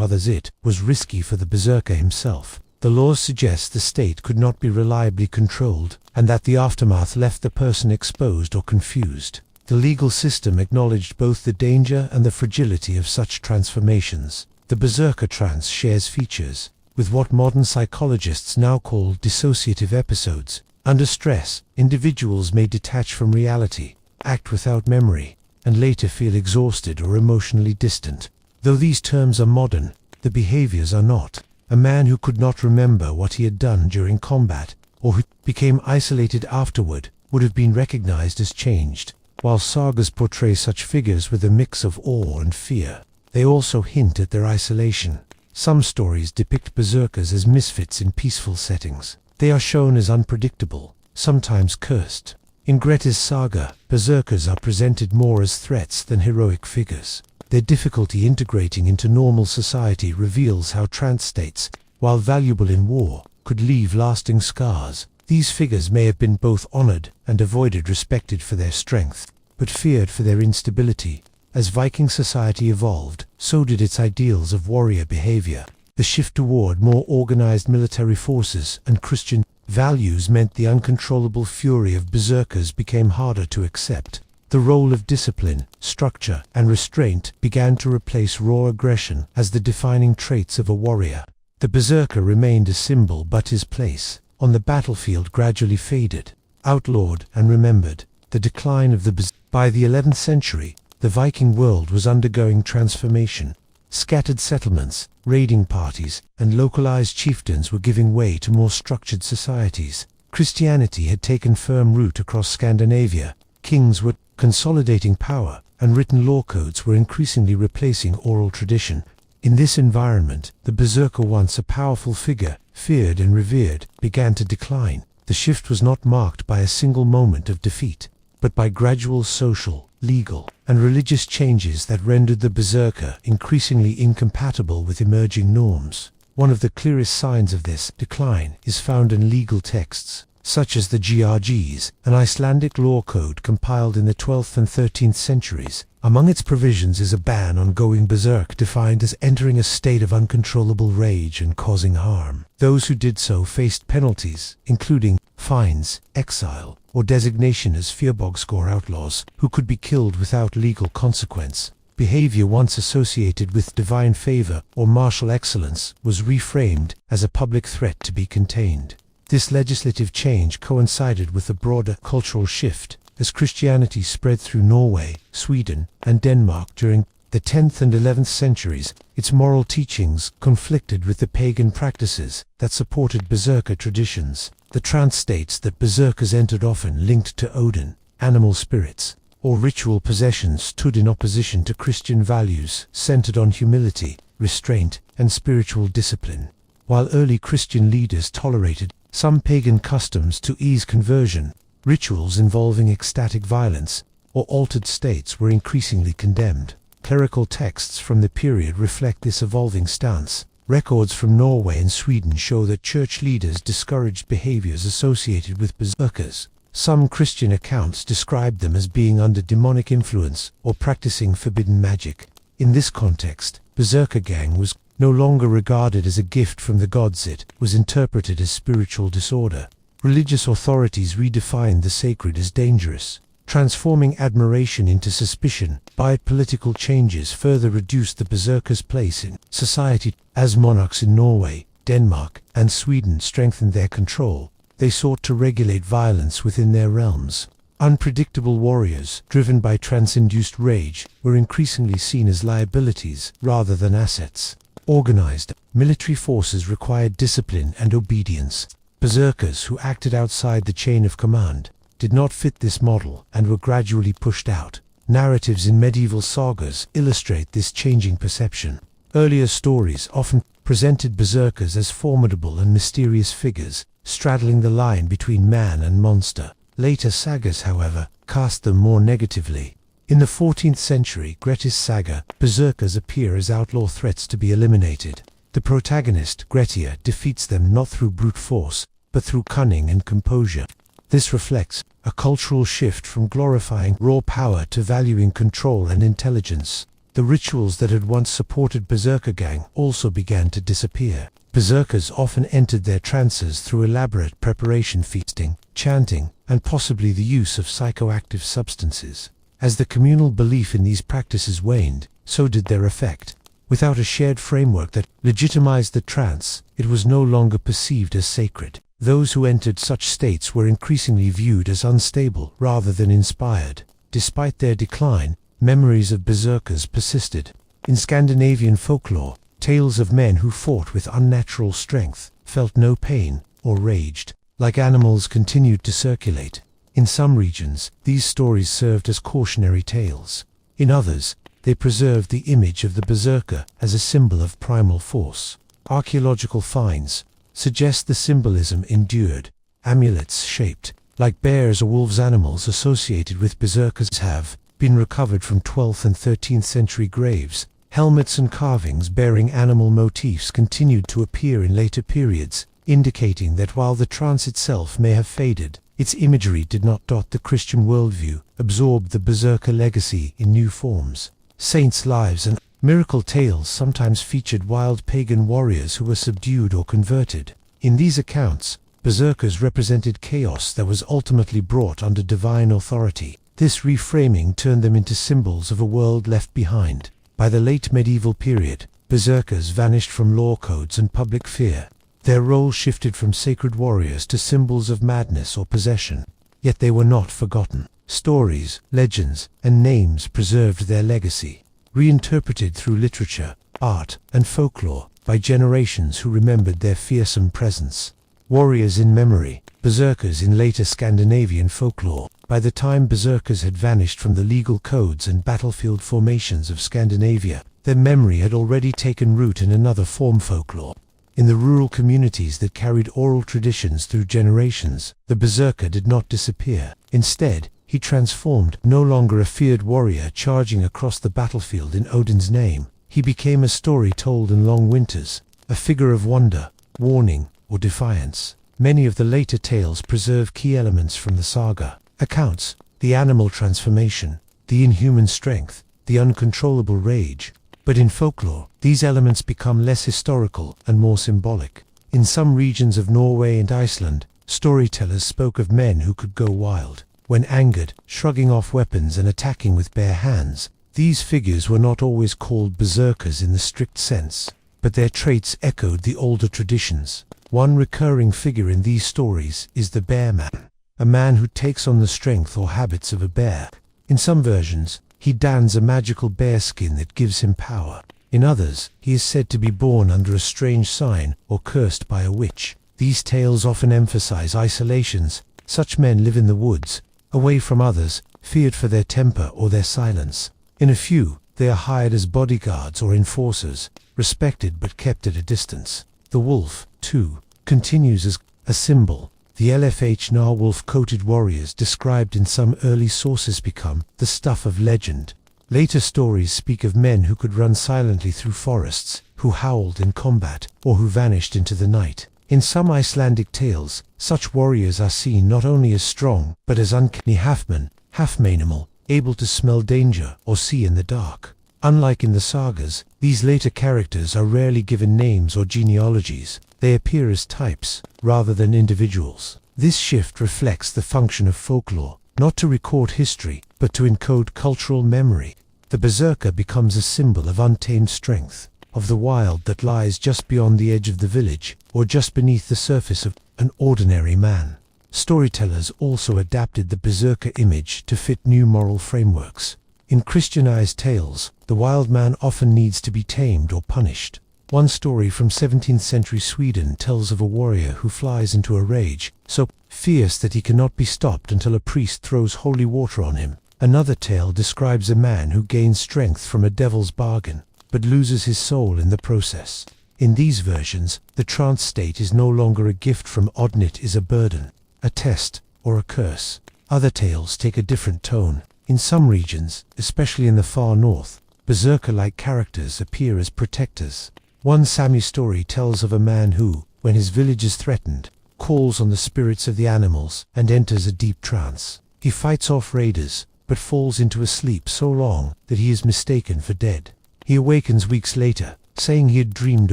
others, it was risky for the berserker himself. The laws suggest the state could not be reliably controlled, and that the aftermath left the person exposed or confused. The legal system acknowledged both the danger and the fragility of such transformations. The berserker trance shares features with what modern psychologists now call dissociative episodes. Under stress, individuals may detach from reality, act without memory, and later feel exhausted or emotionally distant. Though these terms are modern, the behaviors are not. A man who could not remember what he had done during combat, or who became isolated afterward, would have been recognized as changed. While sagas portray such figures with a mix of awe and fear, they also hint at their isolation. Some stories depict berserkers as misfits in peaceful settings. They are shown as unpredictable, sometimes cursed. In Grettir's saga, berserkers are presented more as threats than heroic figures. Their difficulty integrating into normal society reveals how trance states, while valuable in war, could leave lasting scars. These figures may have been both honored and avoided, respected for their strength, but feared for their instability. As Viking society evolved, so did its ideals of warrior behavior. The shift toward more organized military forces and Christian values meant the uncontrollable fury of berserkers became harder to accept. The role of discipline, structure, and restraint began to replace raw aggression as the defining traits of a warrior. The berserker remained a symbol, but his place on the battlefield gradually faded. Outlawed and remembered, the decline of the berserker. By the 11th century, the Viking world was undergoing transformation. Scattered settlements, raiding parties, and localized chieftains were giving way to more structured societies. Christianity had taken firm root across Scandinavia. Kings were consolidating power, and written law codes were increasingly replacing oral tradition. In this environment, the berserker, once a powerful figure, feared and revered, began to decline. The shift was not marked by a single moment of defeat, but by gradual social, legal, and religious changes that rendered the berserker increasingly incompatible with emerging norms. One of the clearest signs of this decline is found in legal texts, such as the GRGs, an Icelandic law code compiled in the 12th and 13th centuries. Among its provisions is a ban on going berserk, defined as entering a state of uncontrollable rage and causing harm. Those who did so faced penalties, including fines, exile, or designation as Fyrbogscore outlaws, who could be killed without legal consequence. Behavior once associated with divine favor or martial excellence was reframed as a public threat to be contained. This legislative change coincided with a broader cultural shift as Christianity spread through Norway, Sweden, and Denmark during the 10th and 11th centuries. Its moral teachings conflicted with the pagan practices that supported berserker traditions. The trance states that berserkers entered often linked to Odin, animal spirits, or ritual possessions stood in opposition to Christian values centered on humility, restraint, and spiritual discipline. While early Christian leaders tolerated some pagan customs to ease conversion, rituals involving ecstatic violence or altered states were increasingly condemned. Clerical texts from the period reflect this evolving stance. Records from Norway and Sweden show that church leaders discouraged behaviors associated with berserkers. Some Christian accounts described them as being under demonic influence or practicing forbidden magic. In this context, berserker gang was no longer regarded as a gift from the gods, it was interpreted as spiritual disorder. Religious authorities redefined the sacred as dangerous, transforming admiration into suspicion. Political changes further reduced the berserker's place in society. As monarchs in Norway, Denmark, and Sweden strengthened their control, they sought to regulate violence within their realms. Unpredictable warriors, driven by trance-induced rage, were increasingly seen as liabilities rather than assets. organized. Military forces required discipline and obedience. Berserkers who acted outside the chain of command did not fit this model and were gradually pushed out. Narratives in medieval sagas illustrate this changing perception. Earlier stories often presented berserkers as formidable and mysterious figures, straddling the line between man and monster. Later sagas, however, cast them more negatively. In the 14th century Grettis saga, berserkers appear as outlaw threats to be eliminated. The protagonist, Grettir, defeats them not through brute force, but through cunning and composure. This reflects a cultural shift from glorifying raw power to valuing control and intelligence. The rituals that had once supported berserker gang also began to disappear. Berserkers often entered their trances through elaborate preparation, feasting, chanting, and possibly the use of psychoactive substances. As the communal belief in these practices waned, so did their effect. Without a shared framework that legitimized the trance, it was no longer perceived as sacred. Those who entered such states were increasingly viewed as unstable rather than inspired. Despite their decline, memories of berserkers persisted. In Scandinavian folklore, tales of men who fought with unnatural strength, felt no pain, or raged, like animals, continued to circulate. In some regions, these stories served as cautionary tales. In others, they preserved the image of the berserker as a symbol of primal force. Archaeological finds suggest the symbolism endured. Amulets shaped like bears or wolves, animals associated with berserkers, have been recovered from 12th and 13th century graves. Helmets and carvings bearing animal motifs continued to appear in later periods, indicating that while the trance itself may have faded, its imagery did not. The Christian worldview absorbed the berserker legacy in new forms. Saints' lives and miracle tales sometimes featured wild pagan warriors who were subdued or converted. In these accounts, berserkers represented chaos that was ultimately brought under divine authority. This reframing turned them into symbols of a world left behind. By the late medieval period, berserkers vanished from law codes and public fear. Their role shifted from sacred warriors to symbols of madness or possession. Yet they were not forgotten. Stories, legends, and names preserved their legacy, reinterpreted through literature, art, and folklore by generations who remembered their fearsome presence. Warriors in memory, berserkers in later Scandinavian folklore. By the time berserkers had vanished from the legal codes and battlefield formations of Scandinavia, their memory had already taken root in another form, folklore. In the rural communities that carried oral traditions through generations, the berserker did not disappear. Instead, he transformed. No longer a feared warrior charging across the battlefield in Odin's name, he became a story told in long winters, a figure of wonder, warning, or defiance. Many of the later tales preserve key elements from the saga. Accounts, the animal transformation, the inhuman strength, the uncontrollable rage. But in folklore, these elements become less historical and more symbolic. In some regions of Norway and Iceland, storytellers spoke of men who could go wild. When angered, shrugging off weapons and attacking with bare hands. These figures were not always called berserkers in the strict sense, but their traits echoed the older traditions. One recurring figure in these stories is the bear man, a man who takes on the strength or habits of a bear. In some versions, he dons a magical bear skin that gives him power. In others, he is said to be born under a strange sign or cursed by a witch. These tales often emphasize isolations. Such men live in the woods, away from others, feared for their temper or their silence. In a few, they are hired as bodyguards or enforcers, respected but kept at a distance. The wolf, too, continues as a symbol. The LFH narwhal-coated warriors described in some early sources become the stuff of legend. Later stories speak of men who could run silently through forests, who howled in combat, or who vanished into the night. In some Icelandic tales, such warriors are seen not only as strong, but as uncanny half-man, half-manimal, able to smell danger or see in the dark. Unlike in the sagas, these later characters are rarely given names or genealogies. They appear as types, rather than individuals. This shift reflects the function of folklore, not to record history, but to encode cultural memory. The berserker becomes a symbol of untamed strength, of the wild that lies just beyond the edge of the village, or just beneath the surface of an ordinary man. Storytellers also adapted the berserker image to fit new moral frameworks. In Christianized tales, the wild man often needs to be tamed or punished. One story from 17th century Sweden tells of a warrior who flies into a rage, so fierce that he cannot be stopped until a priest throws holy water on him. Another tale describes a man who gains strength from a devil's bargain, but loses his soul in the process. In these versions, the trance state is no longer a gift from Odnit is a burden, a test, or a curse. Other tales take a different tone. In some regions, especially in the far north, berserker-like characters appear as protectors. One Sami story tells of a man who, when his village is threatened, calls on the spirits of the animals and enters a deep trance. He fights off raiders, but falls into a sleep so long that he is mistaken for dead. He awakens weeks later, saying he had dreamed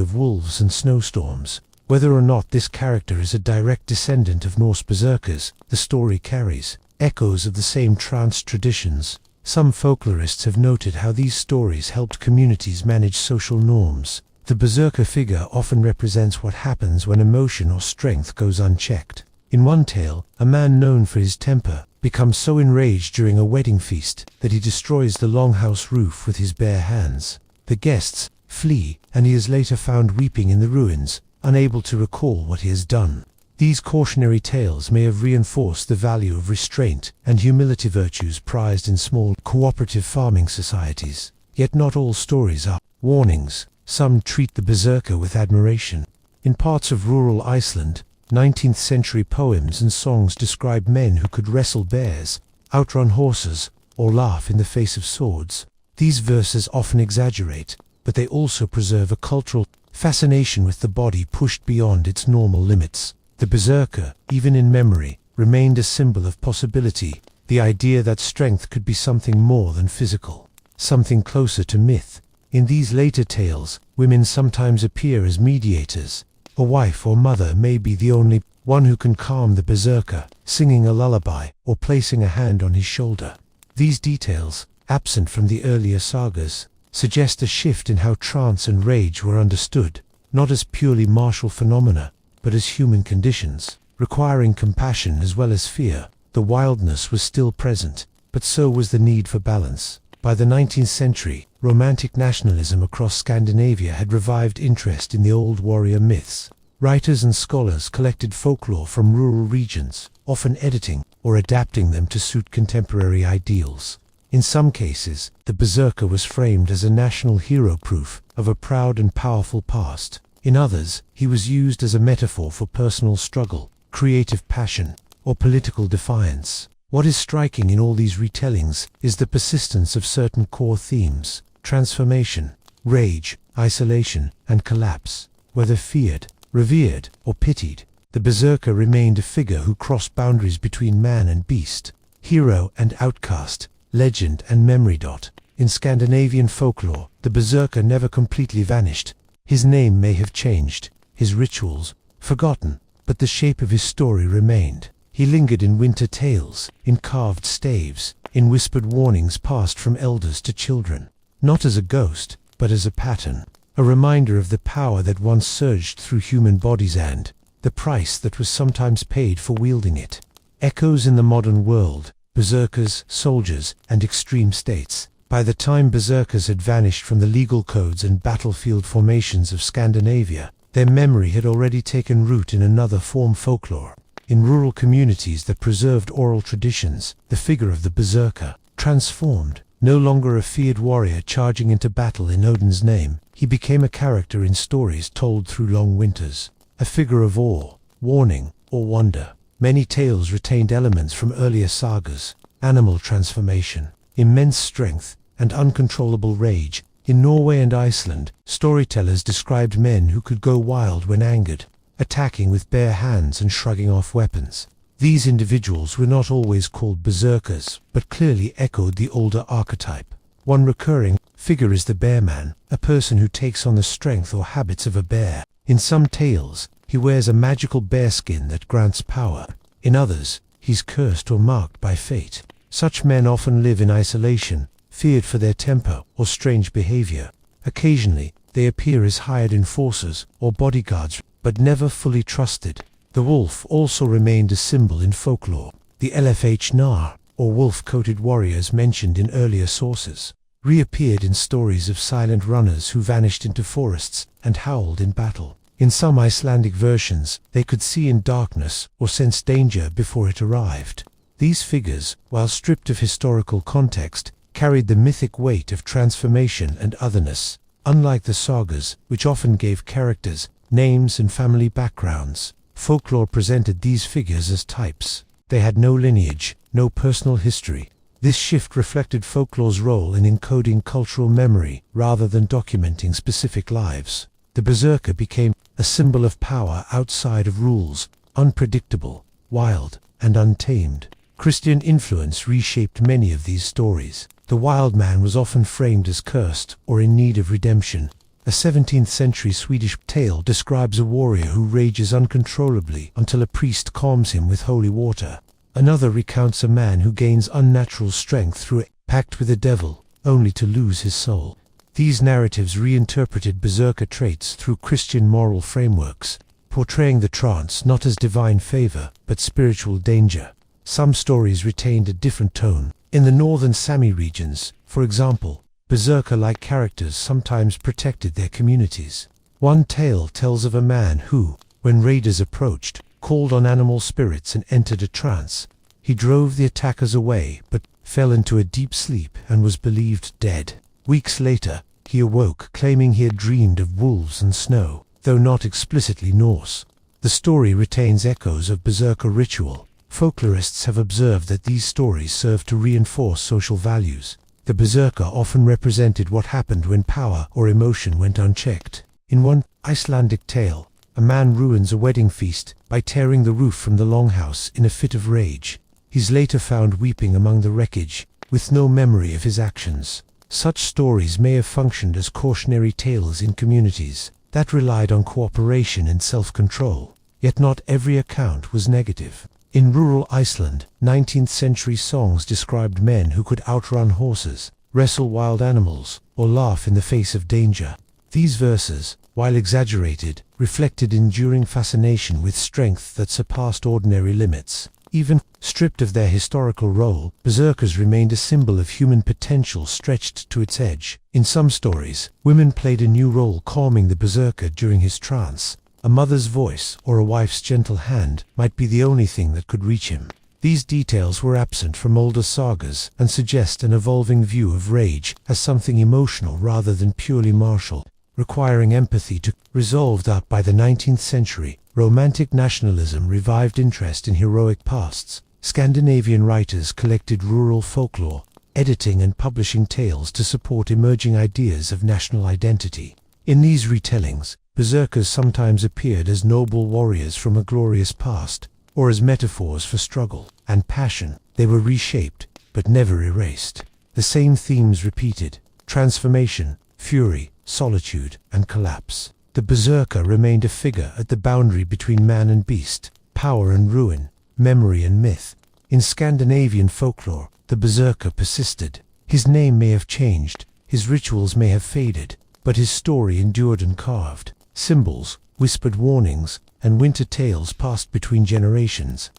of wolves and snowstorms. Whether or not this character is a direct descendant of Norse berserkers, the story carries echoes of the same trance traditions. Some folklorists have noted how these stories helped communities manage social norms. The berserker figure often represents what happens when emotion or strength goes unchecked. In one tale, a man known for his temper becomes so enraged during a wedding feast that he destroys the longhouse roof with his bare hands. The guests flee, and he is later found weeping in the ruins, unable to recall what he has done. These cautionary tales may have reinforced the value of restraint and humility, virtues prized in small cooperative farming societies. Yet not all stories are warnings. Some treat the berserker with admiration. In parts of rural Iceland, 19th century poems and songs describe men who could wrestle bears, outrun horses, or laugh in the face of swords. These verses often exaggerate, but they also preserve a cultural fascination with the body pushed beyond its normal limits. The berserker, even in memory, remained a symbol of possibility, the idea that strength could be something more than physical, something closer to myth. In these later tales, women sometimes appear as mediators. A wife or mother may be the only one who can calm the berserker, singing a lullaby or placing a hand on his shoulder. These details, absent from the earlier sagas, suggest a shift in how trance and rage were understood, not as purely martial phenomena, but as human conditions, requiring compassion as well as fear. The wildness was still present, but so was the need for balance. By the 19th century, romantic nationalism across Scandinavia had revived interest in the old warrior myths. Writers and scholars collected folklore from rural regions, often editing or adapting them to suit contemporary ideals. In some cases, the berserker was framed as a national hero, proof of a proud and powerful past. In others, he was used as a metaphor for personal struggle, creative passion, or political defiance. What is striking in all these retellings is the persistence of certain core themes: transformation, rage, isolation, and collapse. Whether feared, revered, or pitied, the berserker remained a figure who crossed boundaries between man and beast, hero and outcast, legend and memory. In Scandinavian folklore, the berserker never completely vanished. His name may have changed, his rituals forgotten, but the shape of his story remained. He lingered in winter tales, in carved staves, in whispered warnings passed from elders to children. Not as a ghost, but as a pattern, a reminder of the power that once surged through human bodies and the price that was sometimes paid for wielding it. Echoes in the modern world: berserkers, soldiers, and extreme states. By the time berserkers had vanished from the legal codes and battlefield formations of Scandinavia, their memory had already taken root in another form: folklore. In rural communities that preserved oral traditions, the figure of the berserker transformed. No longer a feared warrior charging into battle in Odin's name, he became a character in stories told through long winters, a figure of awe, warning, or wonder. Many tales retained elements from earlier sagas: animal transformation, immense strength, and uncontrollable rage. In Norway and Iceland, storytellers described men who could go wild when angered, attacking with bare hands and shrugging off weapons. These individuals were not always called berserkers, but clearly echoed the older archetype. One recurring figure is the bear man, a person who takes on the strength or habits of a bear. In some tales, he wears a magical bear skin that grants power. In others, he's cursed or marked by fate. Such men often live in isolation, feared for their temper or strange behavior. Occasionally, they appear as hired enforcers or bodyguards, but never fully trusted. The wolf also remained a symbol in folklore. The LFH Nar, or wolf-coated warriors mentioned in earlier sources, reappeared in stories of silent runners who vanished into forests and howled in battle. In some Icelandic versions, they could see in darkness or sense danger before it arrived. These figures, while stripped of historical context, carried the mythic weight of transformation and otherness. Unlike the sagas, which often gave characters, names and family backgrounds, folklore presented these figures as types. They had no lineage, no personal history. This shift reflected folklore's role in encoding cultural memory rather than documenting specific lives. The berserker became a symbol of power outside of rules, unpredictable, wild, and untamed. Christian influence reshaped many of these stories. The wild man was often framed as cursed or in need of redemption. A 17th-century Swedish tale describes a warrior who rages uncontrollably until a priest calms him with holy water. Another recounts a man who gains unnatural strength through a pact with the devil, only to lose his soul. These narratives reinterpreted berserker traits through Christian moral frameworks, portraying the trance not as divine favor, but spiritual danger. Some stories retained a different tone. In the northern Sami regions, for example, berserker-like characters sometimes protected their communities. One tale tells of a man who, when raiders approached, called on animal spirits and entered a trance. He drove the attackers away, but fell into a deep sleep and was believed dead. Weeks later, he awoke claiming he had dreamed of wolves and snow, though not explicitly Norse. The story retains echoes of berserker ritual. Folklorists have observed that these stories serve to reinforce social values. The berserker often represented what happened when power or emotion went unchecked. In one Icelandic tale, a man ruins a wedding feast by tearing the roof from the longhouse in a fit of rage. He's later found weeping among the wreckage, with no memory of his actions. Such stories may have functioned as cautionary tales in communities that relied on cooperation and self-control. Yet not every account was negative. In rural Iceland, 19th-century songs described men who could outrun horses, wrestle wild animals, or laugh in the face of danger. These verses, while exaggerated, reflected enduring fascination with strength that surpassed ordinary limits. Even stripped of their historical role, berserkers remained a symbol of human potential stretched to its edge. In some stories, women played a new role calming the berserker during his trance. A mother's voice or a wife's gentle hand might be the only thing that could reach him. These details were absent from older sagas and suggest an evolving view of rage as something emotional rather than purely martial, requiring empathy to resolve that. By the 19th century, romantic nationalism revived interest in heroic pasts. Scandinavian writers collected rural folklore, editing and publishing tales to support emerging ideas of national identity. In these retellings, berserkers sometimes appeared as noble warriors from a glorious past, or as metaphors for struggle and passion. They were reshaped, but never erased. The same themes repeated: transformation, fury, solitude, and collapse. The berserker remained a figure at the boundary between man and beast, power and ruin, memory and myth. In Scandinavian folklore, the berserker persisted. His name may have changed, his rituals may have faded, but his story endured and carved. Symbols, whispered warnings, and winter tales passed between generations.